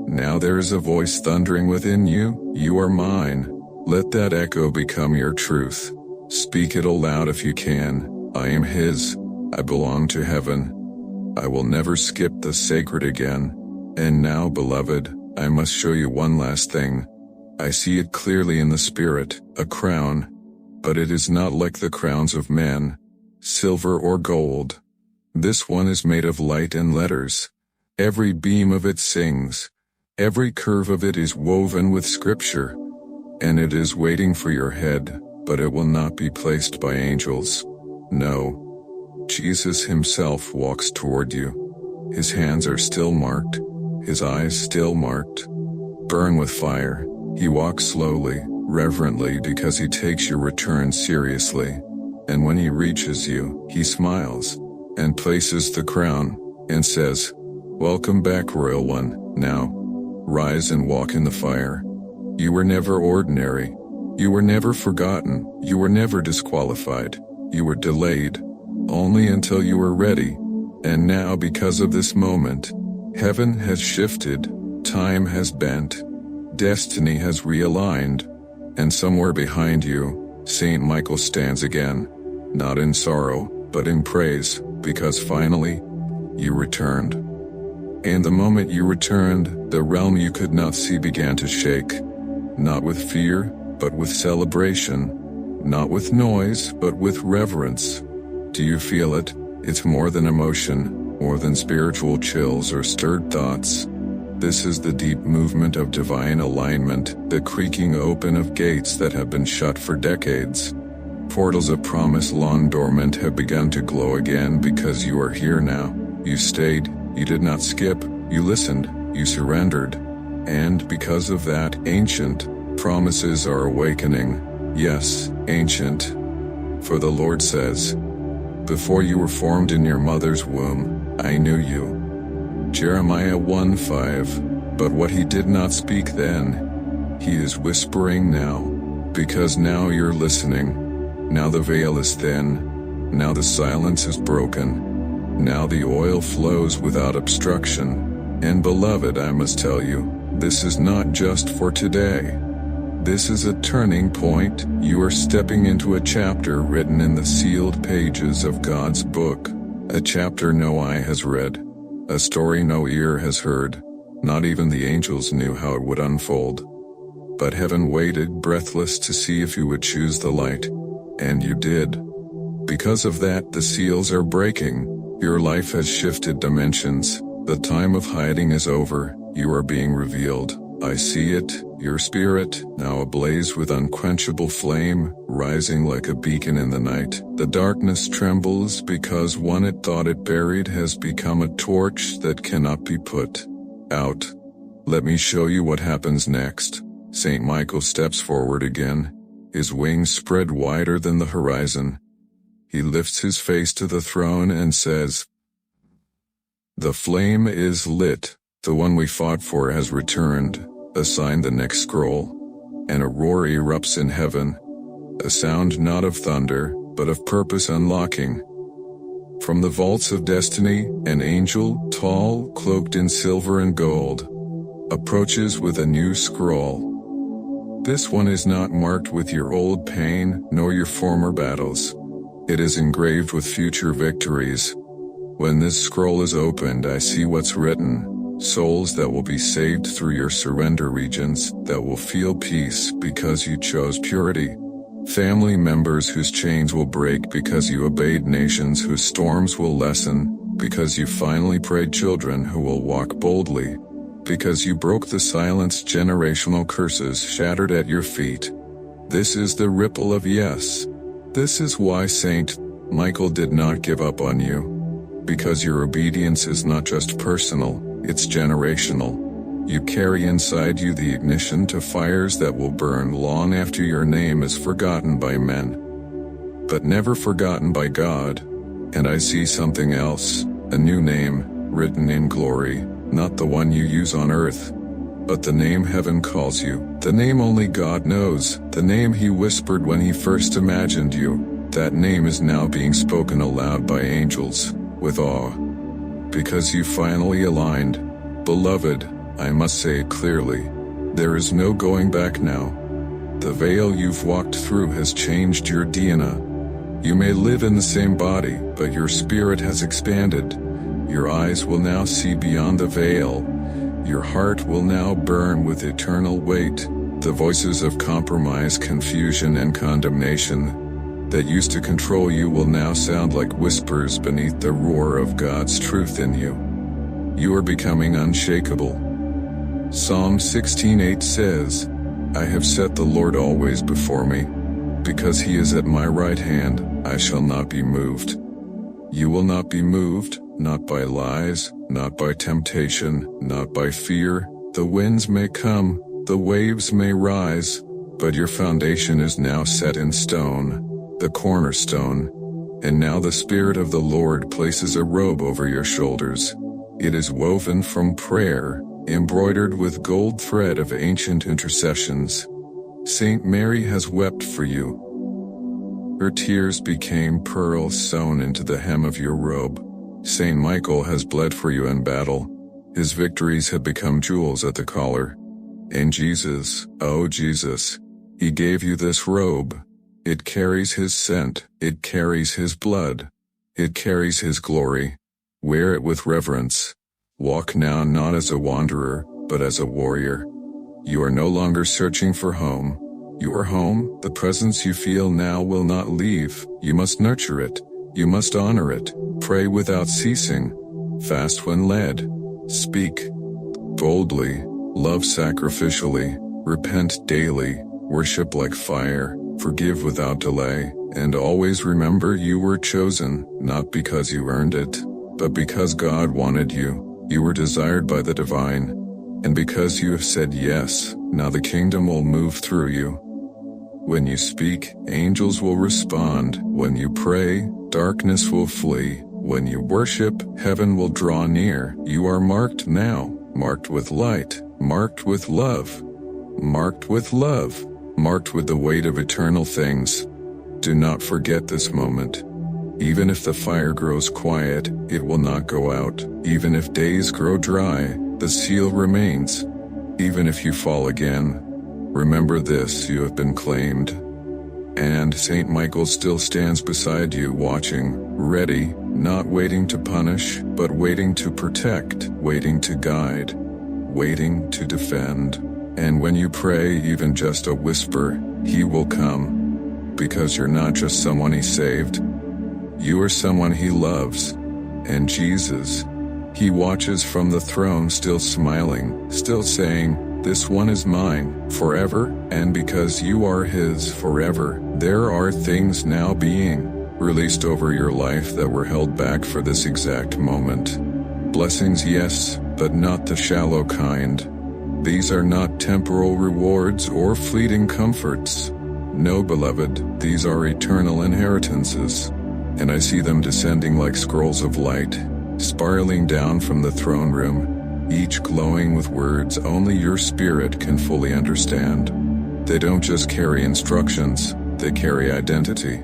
now there is a voice thundering within you, "You are mine." Let that echo become your truth. Speak it aloud if you can. I am his. I belong to heaven. I will never skip the sacred again. And now, beloved, I must show you one last thing. I see it clearly in the spirit, a crown. But it is not like the crowns of men, silver or gold. This one is made of light and letters. Every beam of it sings. Every curve of it is woven with scripture. And it is waiting for your head, but it will not be placed by angels. No. Jesus himself walks toward you. His hands are still marked, his eyes still marked. Burn with fire. He walks slowly, reverently, because he takes your return seriously. And when he reaches you, he smiles, and places the crown, and says, "Welcome back, royal one. Now, rise and walk in the fire." You were never ordinary. You were never forgotten. You were never disqualified. You were delayed, only until you were ready. And now, because of this moment, heaven has shifted, time has bent, destiny has realigned, and somewhere behind you, Saint Michael stands again, not in sorrow, but in praise, because finally, you returned. And the moment you returned, the realm you could not see began to shake, not with fear, but with celebration, not with noise, but with reverence. Do you feel it? It's more than emotion, more than spiritual chills or stirred thoughts. This is the deep movement of divine alignment, the creaking open of gates that have been shut for decades. Portals of promise long dormant have begun to glow again because you are here now. You stayed, you did not skip, you listened, you surrendered. And because of that, ancient promises are awakening. Yes, ancient. For the Lord says, "Before you were formed in your mother's womb, I knew you." Jeremiah 1:5. But what he did not speak then, he is whispering now. Because now you're listening. Now the veil is thin. Now the silence is broken. Now the oil flows without obstruction. And beloved, I must tell you, this is not just for today. This is a turning point. You are stepping into a chapter written in the sealed pages of God's book. A chapter no eye has read. A story no ear has heard. Not even the angels knew how it would unfold. But heaven waited breathless to see if you would choose the light. And you did. Because of that, the seals are breaking. Your life has shifted dimensions. The time of hiding is over. You are being revealed. I see it, your spirit, now ablaze with unquenchable flame, rising like a beacon in the night. The darkness trembles because one it thought it buried has become a torch that cannot be put out. Let me show you what happens next. Saint Michael steps forward again, his wings spread wider than the horizon. He lifts his face to the throne and says, "The flame is lit. The one we fought for has returned. Assign the next scroll." And a roar erupts in heaven, a sound not of thunder, but of purpose unlocking. From the vaults of destiny, an angel, tall, cloaked in silver and gold, approaches with a new scroll. This one is not marked with your old pain, nor your former battles. It is engraved with future victories. When this scroll is opened, I see what's written. Souls that will be saved through your surrender regions, that will feel peace because you chose purity. Family members whose chains will break because you obeyed, nations whose storms will lessen because you finally prayed, children who will walk boldly because you broke the silenced generational curses shattered at your feet. This is the ripple of yes. This is why Saint Michael did not give up on you. Because your obedience is not just personal, it's generational. You carry inside you the ignition to fires that will burn long after your name is forgotten by men, but never forgotten by God. And I see something else, a new name, written in glory, not the one you use on earth, but the name heaven calls you, the name only God knows, the name he whispered when he first imagined you. That name is now being spoken aloud by angels, with awe. Because you finally aligned. Beloved, I must say it clearly, there is no going back now. The veil you've walked through has changed your DNA. You may live in the same body, but your spirit has expanded. Your eyes will now see beyond the veil. Your heart will now burn with eternal weight. The voices of compromise, confusion, and condemnation that used to control you will now sound like whispers beneath the roar of God's truth in you. You are becoming unshakable. Psalm 16:8 says, "I have set the Lord always before me. Because he is at my right hand, I shall not be moved." You will not be moved, not by lies, not by temptation, not by fear. The winds may come, the waves may rise, but your foundation is now set in stone, the cornerstone. And now the Spirit of the Lord places a robe over your shoulders. It is woven from prayer, embroidered with gold thread of ancient intercessions. Saint Mary has wept for you. Her tears became pearls sewn into the hem of your robe. Saint Michael has bled for you in battle. His victories have become jewels at the collar. And Jesus, oh Jesus, he gave you this robe. It carries his scent, it carries his blood, it carries his glory. Wear it with reverence. Walk now not as a wanderer, but as a warrior. You are no longer searching for home. You are home. The presence you feel now will not leave. You must nurture it. You must honor it. Pray without ceasing. Fast when led. Speak boldly. Love sacrificially. Repent daily. Worship like fire. Forgive without delay. And always remember you were chosen, not because you earned it, but because God wanted you. You were desired by the divine. And because you have said yes, now the kingdom will move through you. When you speak, angels will respond. When you pray, darkness will flee. When you worship, heaven will draw near. You are marked now, marked with light, marked with love, marked with love, marked with the weight of eternal things. Do not forget this moment. Even if the fire grows quiet, it will not go out. Even if days grow dry, the seal remains. Even if you fall again, remember this: you have been claimed. And Saint Michael still stands beside you, watching, ready, not waiting to punish, but waiting to protect, waiting to guide, waiting to defend. And when you pray even just a whisper, He will come. Because you're not just someone He saved. You are someone He loves. And Jesus, He watches from the throne, still smiling, still saying, "This one is mine, forever." And because you are His forever, there are things now being released over your life that were held back for this exact moment. Blessings, yes, but not the shallow kind. These are not temporal rewards or fleeting comforts. No, beloved, these are eternal inheritances. And I see them descending like scrolls of light, spiraling down from the throne room, each glowing with words only your spirit can fully understand. They don't just carry instructions, they carry identity.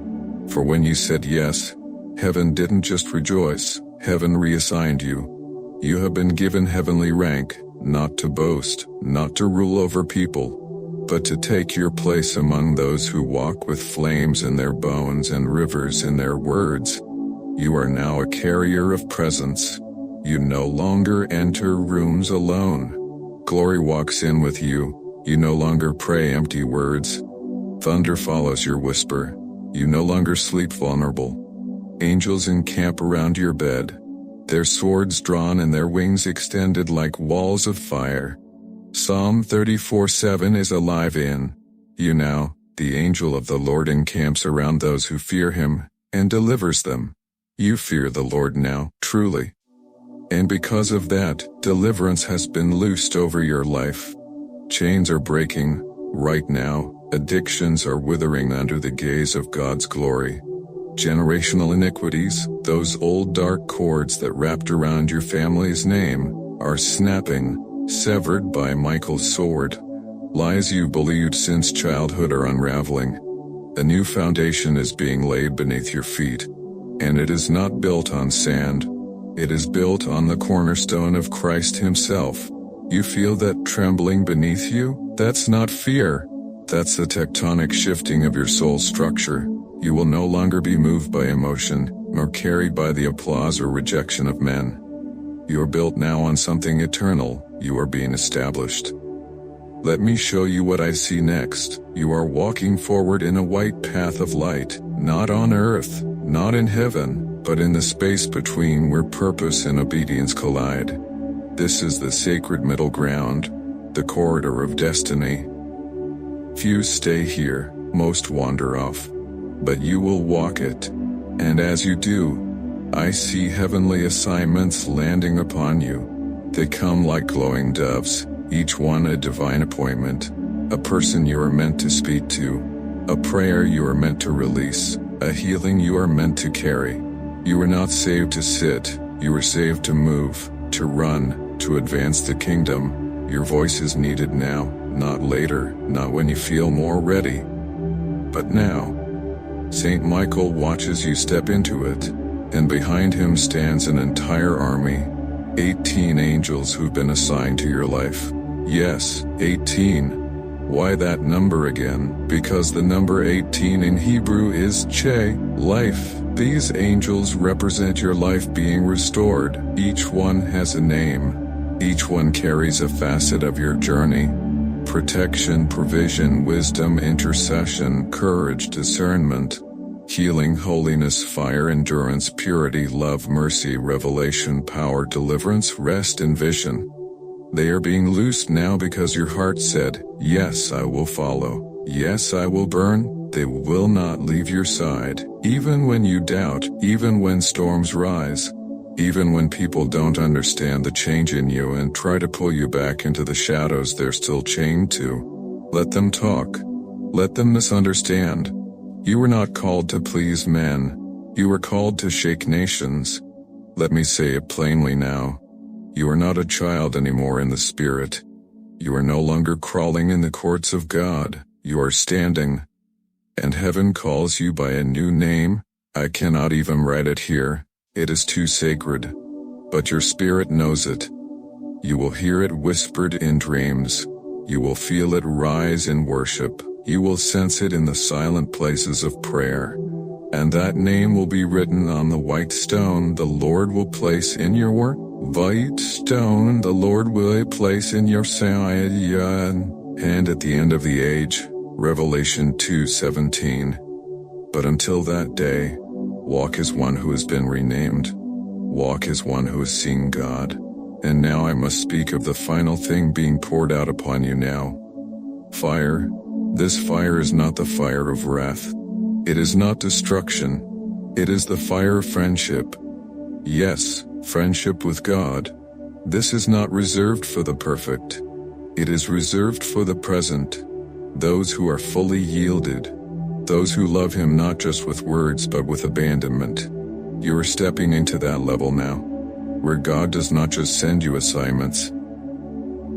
For when you said yes, heaven didn't just rejoice, heaven reassigned you. You have been given heavenly rank, not to boast, not to rule over people, but to take your place among those who walk with flames in their bones and rivers in their words. You are now a carrier of presence. You no longer enter rooms alone. Glory walks in with you. You no longer pray empty words. Thunder follows your whisper. You no longer sleep vulnerable. Angels encamp around your bed, their swords drawn and their wings extended like walls of fire. Psalm 34:7 is alive in you now. The angel of the Lord encamps around those who fear Him, and delivers them. You fear the Lord now, truly. And because of that, deliverance has been loosed over your life. Chains are breaking, right now. Addictions are withering under the gaze of God's glory. Generational iniquities, those old dark cords that wrapped around your family's name, are snapping, severed by Michael's sword. Lies you believed since childhood are unraveling. A new foundation is being laid beneath your feet. And it is not built on sand. It is built on the cornerstone of Christ Himself. You feel that trembling beneath you? That's not fear. That's the tectonic shifting of your soul structure. You will no longer be moved by emotion, nor carried by the applause or rejection of men. You are built now on something eternal. You are being established. Let me show you what I see next. You are walking forward in a white path of light, not on earth, not in heaven, but in the space between where purpose and obedience collide. This is the sacred middle ground, the corridor of destiny. Few stay here, most wander off. But you will walk it. And as you do, I see heavenly assignments landing upon you. They come like glowing doves, each one a divine appointment, a person you are meant to speak to, a prayer you are meant to release, a healing you are meant to carry. You were not saved to sit, you were saved to move, to run, to advance the kingdom. Your voice is needed now, not later, not when you feel more ready, but now. Saint Michael watches you step into it, and behind him stands an entire army, 18 angels who've been assigned to your life. Yes, 18. Why that number again? Because the number 18 in Hebrew is Che, life. These angels represent your life being restored. Each one has a name. Each one carries a facet of your journey. Protection, provision, wisdom, intercession, courage, discernment, healing, holiness, fire, endurance, purity, love, mercy, revelation, power, deliverance, rest, and vision. They are being loosed now because your heart said, "Yes, I will follow. Yes, I will burn." They will not leave your side, even when you doubt, even when storms rise. Even when people don't understand the change in you and try to pull you back into the shadows they're still chained to. Let them talk. Let them misunderstand. You were not called to please men. You were called to shake nations. Let me say it plainly now. You are not a child anymore in the Spirit. You are no longer crawling in the courts of God. You are standing. And heaven calls you by a new name. I cannot even write it here. It is too sacred, but your spirit knows it. You will hear it whispered in dreams. You will feel it rise in worship. You will sense it in the silent places of prayer. And that name will be written on the white stone the Lord will place in your White stone the Lord will place in your side, and at the end of the age, Revelation 2:17. But until that day, walk as one who has been renamed. Walk as one who has seen God. And now I must speak of the final thing being poured out upon you now. Fire. This fire is not the fire of wrath. It is not destruction. It is the fire of friendship. Yes, friendship with God. This is not reserved for the perfect. It is reserved for the present. Those who are fully yielded. Those who love Him not just with words but with abandonment. You are stepping into that level now, where God does not just send you assignments.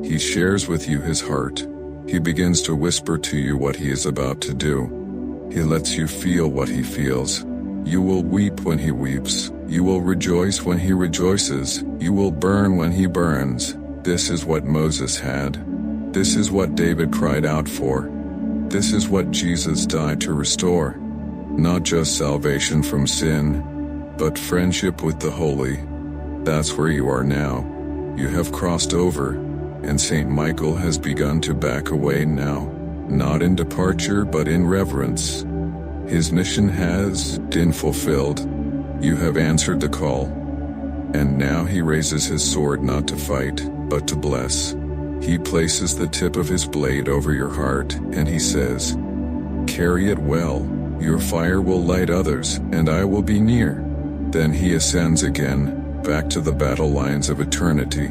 He shares with you His heart. He begins to whisper to you what He is about to do. He lets you feel what He feels. You will weep when He weeps. You will rejoice when He rejoices. You will burn when He burns. This is what Moses had. This is what David cried out for. This is what Jesus died to restore. Not just salvation from sin, but friendship with the holy. That's where you are now. You have crossed over, and Saint Michael has begun to back away now, not in departure but in reverence. His mission has been fulfilled. You have answered the call. And now he raises his sword not to fight, but to bless. He places the tip of his blade over your heart, and he says, "Carry it well. Your fire will light others, and I will be near." Then he ascends again, back to the battle lines of eternity,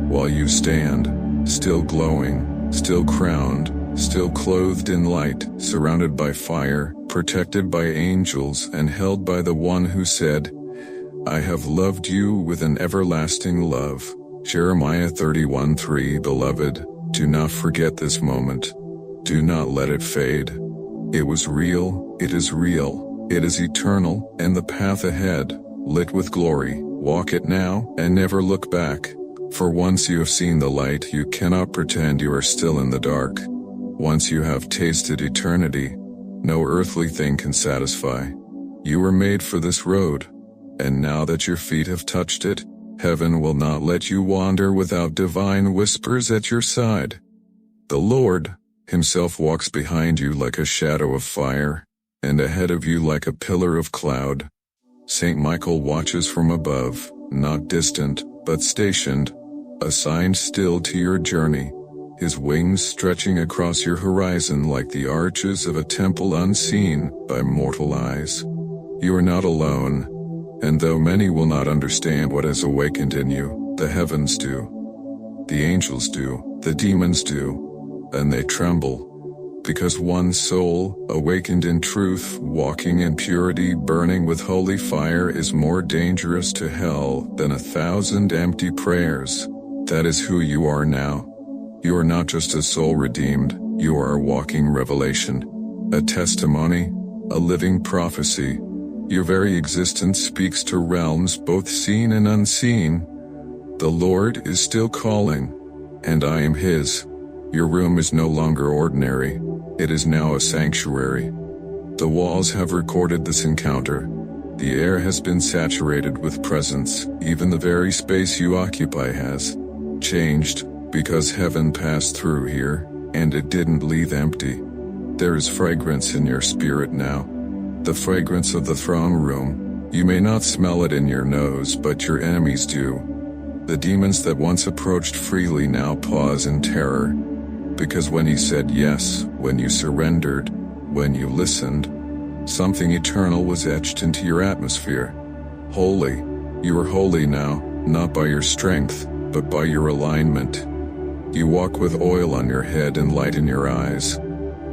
while you stand, still glowing, still crowned, still clothed in light, surrounded by fire, protected by angels, and held by the one who said, "I have loved you with an everlasting love." Jeremiah 31:3. Beloved, do not forget this moment. Do not let it fade. It was real, it is real, it is eternal, and the path ahead, lit with glory. Walk it now, and never look back. For once you have seen the light, you cannot pretend you are still in the dark. Once you have tasted eternity, no earthly thing can satisfy. You were made for this road, and now that your feet have touched it, heaven will not let you wander without divine whispers at your side. The Lord Himself walks behind you like a shadow of fire, and ahead of you like a pillar of cloud. Saint Michael watches from above, not distant, but stationed, assigned still to your journey, his wings stretching across your horizon like the arches of a temple unseen by mortal eyes. You are not alone, and though many will not understand what has awakened in you, the heavens do. The angels do, the demons do, and they tremble. Because one soul, awakened in truth, walking in purity, burning with holy fire, is more dangerous to hell than 1,000 empty prayers. That is who you are now. You are not just a soul redeemed, you are a walking revelation, a testimony, a living prophecy. Your very existence speaks to realms both seen and unseen. The Lord is still calling, and I am His. Your room is no longer ordinary. It is now a sanctuary. The walls have recorded this encounter. The air has been saturated with presence. Even the very space you occupy has changed, because heaven passed through here, and it didn't leave empty. There is fragrance in your spirit now. The fragrance of the throne room. You may not smell it in your nose, but your enemies do. The demons that once approached freely now pause in terror. Because when you said yes, when you surrendered, when you listened, something eternal was etched into your atmosphere. Holy. You are holy now, not by your strength, but by your alignment. You walk with oil on your head and light in your eyes.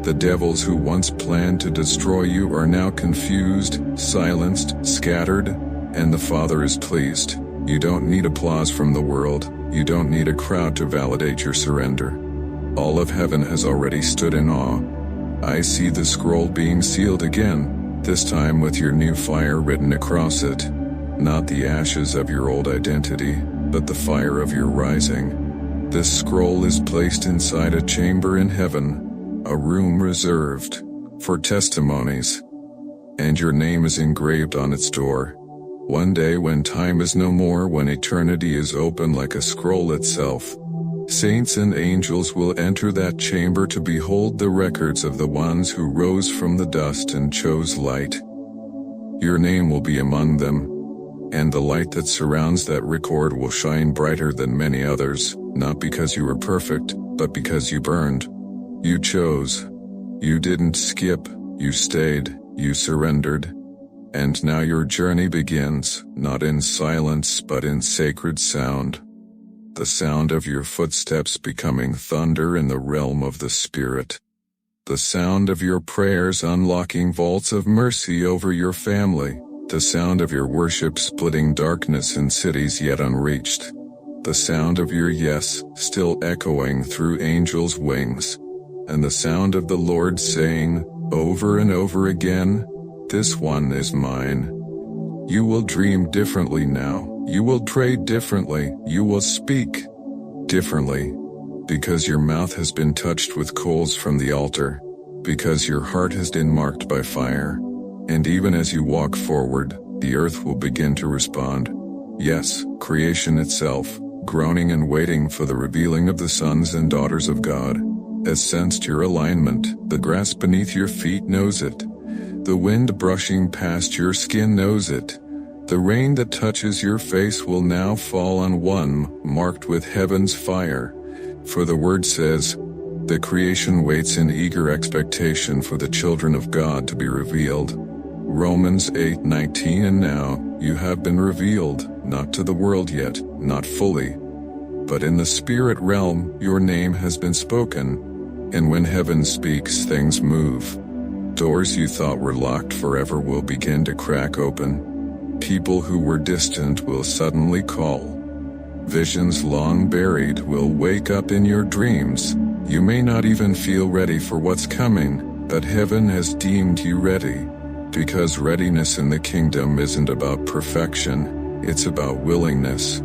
The devils who once planned to destroy you are now confused, silenced, scattered, and the Father is pleased. You don't need applause from the world. You don't need a crowd to validate your surrender. All of heaven has already stood in awe. I see the scroll being sealed again, this time with your new fire written across it. Not the ashes of your old identity, but the fire of your rising. This scroll is placed inside a chamber in heaven, a room reserved for testimonies, and your name is engraved on its door. One day when time is no more, when eternity is open like a scroll itself, saints and angels will enter that chamber to behold the records of the ones who rose from the dust and chose light. Your name will be among them, and the light that surrounds that record will shine brighter than many others, not because you were perfect, but because you burned. You chose. You didn't skip, you stayed, you surrendered. And now your journey begins, not in silence but in sacred sound. The sound of your footsteps becoming thunder in the realm of the Spirit. The sound of your prayers unlocking vaults of mercy over your family. The sound of your worship splitting darkness in cities yet unreached. The sound of your yes still echoing through angels' wings. And the sound of the Lord saying, over and over again, this one is mine. You will dream differently now. You will pray differently. You will speak differently. Because your mouth has been touched with coals from the altar. Because your heart has been marked by fire. And even as you walk forward, the earth will begin to respond. Yes, creation itself, groaning and waiting for the revealing of the sons and daughters of God, has sensed your alignment. The grass beneath your feet knows it. The wind brushing past your skin knows it. The rain that touches your face will now fall on one marked with heaven's fire. For the word says, the creation waits in eager expectation for the children of God to be revealed. Romans 8:19. And now, you have been revealed, not to the world yet, not fully. But in the spirit realm, your name has been spoken. And when heaven speaks, things move. Doors you thought were locked forever will begin to crack open. People who were distant will suddenly call. Visions long buried will wake up in your dreams. You may not even feel ready for what's coming, but heaven has deemed you ready. Because readiness in the kingdom isn't about perfection, it's about willingness.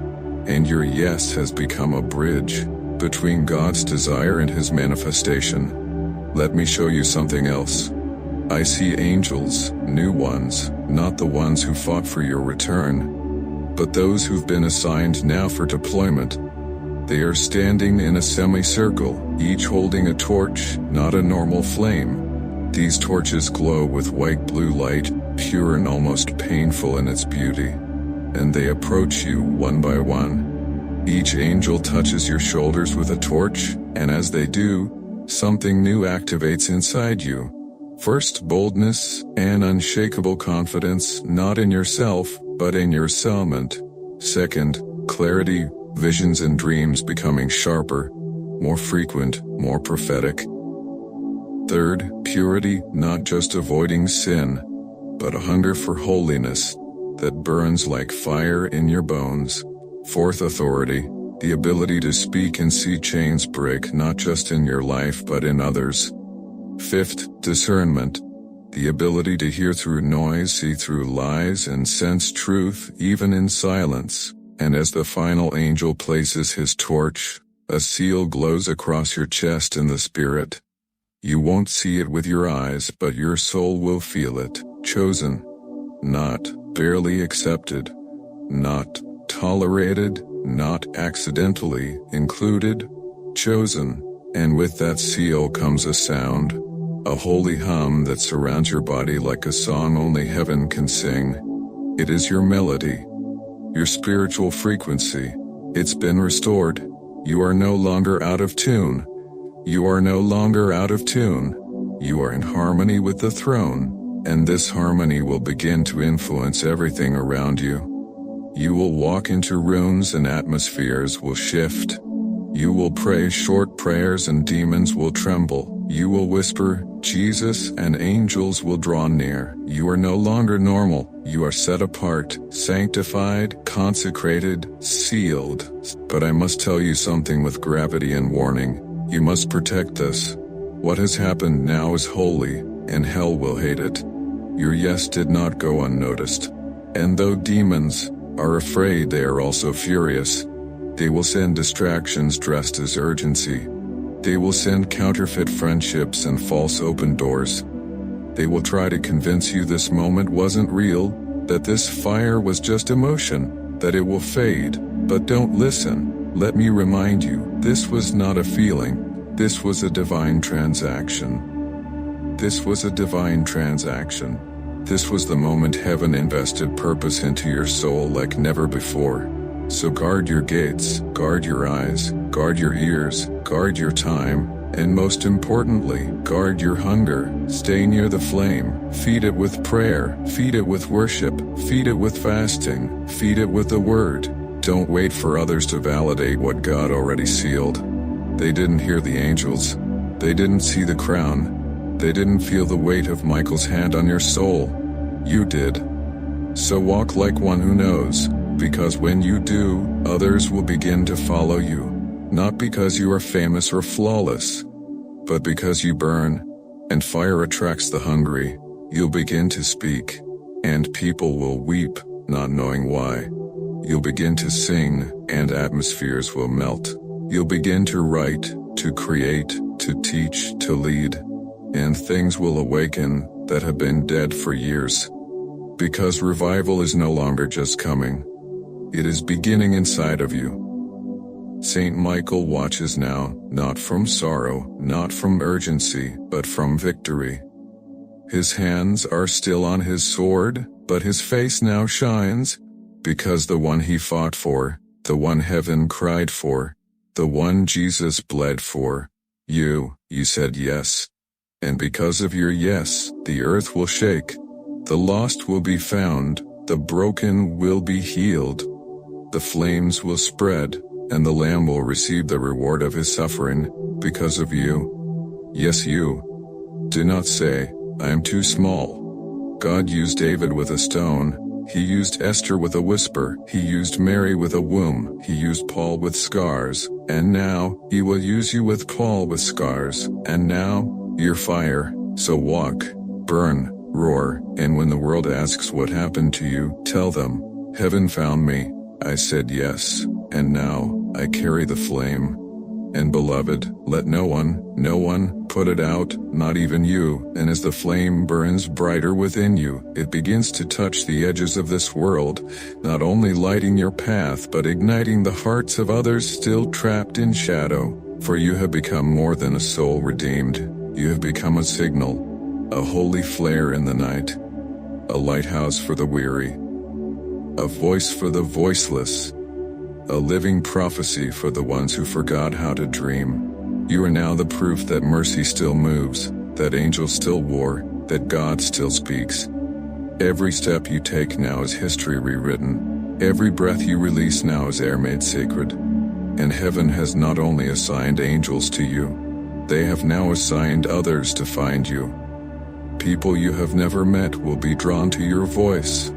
And your yes has become a bridge between God's desire and His manifestation. Let me show you something else. I see angels, new ones, not the ones who fought for your return, but those who've been assigned now for deployment. They are standing in a semicircle, each holding a torch, not a normal flame. These torches glow with white-blue light, pure and almost painful in its beauty. And they approach you one by one. Each angel touches your shoulders with a torch, and as they do, something new activates inside you. First, boldness and unshakable confidence, not in yourself, but in your assignment. Second, clarity, visions and dreams becoming sharper, more frequent, more prophetic. Third, purity, not just avoiding sin, but a hunger for holiness that burns like fire in your bones. Fourth, authority, the ability to speak and see chains break not just in your life but in others. Fifth, discernment, the ability to hear through noise, see through lies, and sense truth even in silence. And as the final angel places his torch, a seal glows across your chest in the spirit. You won't see it with your eyes, but your soul will feel it. Chosen, not barely accepted, not tolerated, not accidentally included, chosen. And with that seal comes a sound, a holy hum that surrounds your body like a song only heaven can sing. It is your melody, your spiritual frequency. It's been restored. You are no longer out of tune. You are no longer out of tune. You are in harmony with the throne, and this harmony will begin to influence everything around you. You will walk into rooms and atmospheres will shift. You will pray short prayers and demons will tremble. You will whisper, Jesus, and angels will draw near. You are no longer normal. You are set apart, sanctified, consecrated, sealed. But I must tell you something with gravity and warning. You must protect this. What has happened now is holy, and hell will hate it. Your yes did not go unnoticed. And though demons are afraid, they are also furious. They will send distractions dressed as urgency. They will send counterfeit friendships and false open doors. They will try to convince you this moment wasn't real, that this fire was just emotion, that it will fade. But don't listen. Let me remind you, this was not a feeling. This was a divine transaction. This was a divine transaction. This was the moment heaven invested purpose into your soul like never before. So guard your gates, guard your eyes, guard your ears, guard your time, and most importantly, guard your hunger. Stay near the flame, feed it with prayer, feed it with worship, feed it with fasting, feed it with the word. Don't wait for others to validate what God already sealed. They didn't hear the angels. They didn't see the crown. They didn't feel the weight of Michael's hand on your soul. You did. So walk like one who knows, because when you do, others will begin to follow you. Not because you are famous or flawless, but because you burn, and fire attracts the hungry. You'll begin to speak, and people will weep, not knowing why. You'll begin to sing, and atmospheres will melt. You'll begin to write, to create, to teach, to lead, and things will awaken that have been dead for years. Because revival is no longer just coming. It is beginning inside of you. Saint Michael watches now, not from sorrow, not from urgency, but from victory. His hands are still on his sword, but his face now shines, because the one he fought for, the one heaven cried for, the one Jesus bled for, you said yes. And because of your yes, the earth will shake, the lost will be found, the broken will be healed, the flames will spread, and the Lamb will receive the reward of his suffering, because of you. Yes, you. Do not say, I am too small. God used David with a stone, he used Esther with a whisper, he used Mary with a womb, he used Paul with scars, and now, he will use you with Paul with scars, and now, you're fire, so walk, burn, roar, and when the world asks what happened to you, tell them, heaven found me, I said yes, and now, I carry the flame. And beloved, let no one, put it out, not even you, and as the flame burns brighter within you, it begins to touch the edges of this world, not only lighting your path but igniting the hearts of others still trapped in shadow, for you have become more than a soul redeemed, you have become a signal, a holy flare in the night, a lighthouse for the weary, a voice for the voiceless, a living prophecy for the ones who forgot how to dream. You are now the proof that mercy still moves, that angels still war, that God still speaks. Every step you take now is history rewritten. Every breath you release now is air made sacred. And heaven has not only assigned angels to you, they have now assigned others to find you. People you have never met will be drawn to your voice.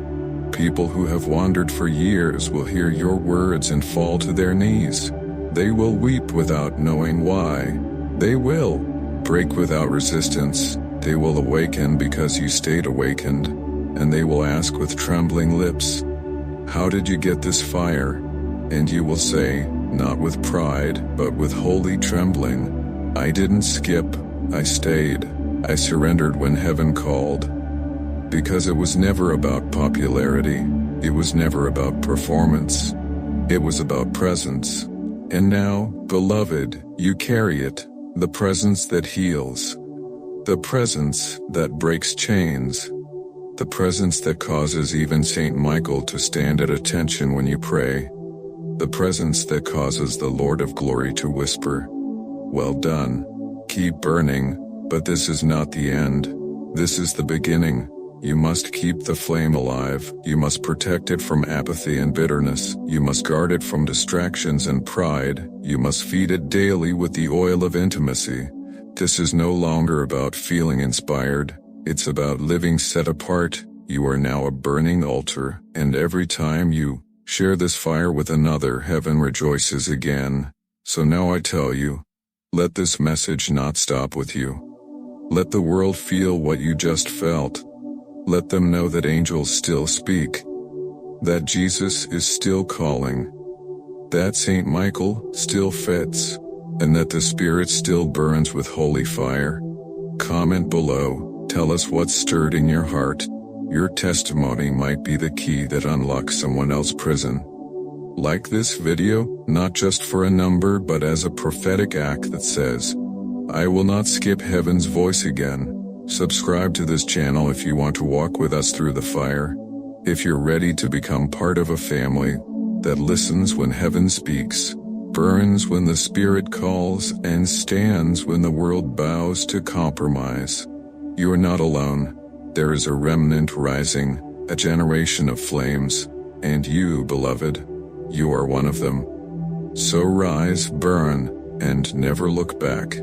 People who have wandered for years will hear your words and fall to their knees. They will weep without knowing why. They will break without resistance. They will awaken because you stayed awakened. And they will ask with trembling lips, how did you get this fire? And you will say, not with pride, but with holy trembling, I didn't skip, I stayed. I surrendered when heaven called. Because it was never about popularity, it was never about performance, it was about presence. And now, beloved, you carry it, the presence that heals, the presence that breaks chains, the presence that causes even Saint Michael to stand at attention when you pray, the presence that causes the Lord of Glory to whisper, well done, keep burning, but this is not the end, this is the beginning. You must keep the flame alive, you must protect it from apathy and bitterness, you must guard it from distractions and pride, you must feed it daily with the oil of intimacy. This is no longer about feeling inspired, it's about living set apart. You are now a burning altar, and every time you share this fire with another, heaven rejoices again. So now I tell you, let this message not stop with you. Let the world feel what you just felt. Let them know that angels still speak, that Jesus is still calling, that Saint Michael still fits, and that the Spirit still burns with holy fire. Comment below, tell us what stirred in your heart, Your testimony might be the key that unlocks someone else's prison. Like this video, not just for a number but as a prophetic act that says, I will not skip heaven's voice again. Subscribe to this channel if you want to walk with us through the fire. If you're ready to become part of a family that listens when heaven speaks, burns when the Spirit calls, and stands when the world bows to compromise. You are not alone. There is a remnant rising, a generation of flames, and you, beloved, you are one of them. So rise, burn, and never look back.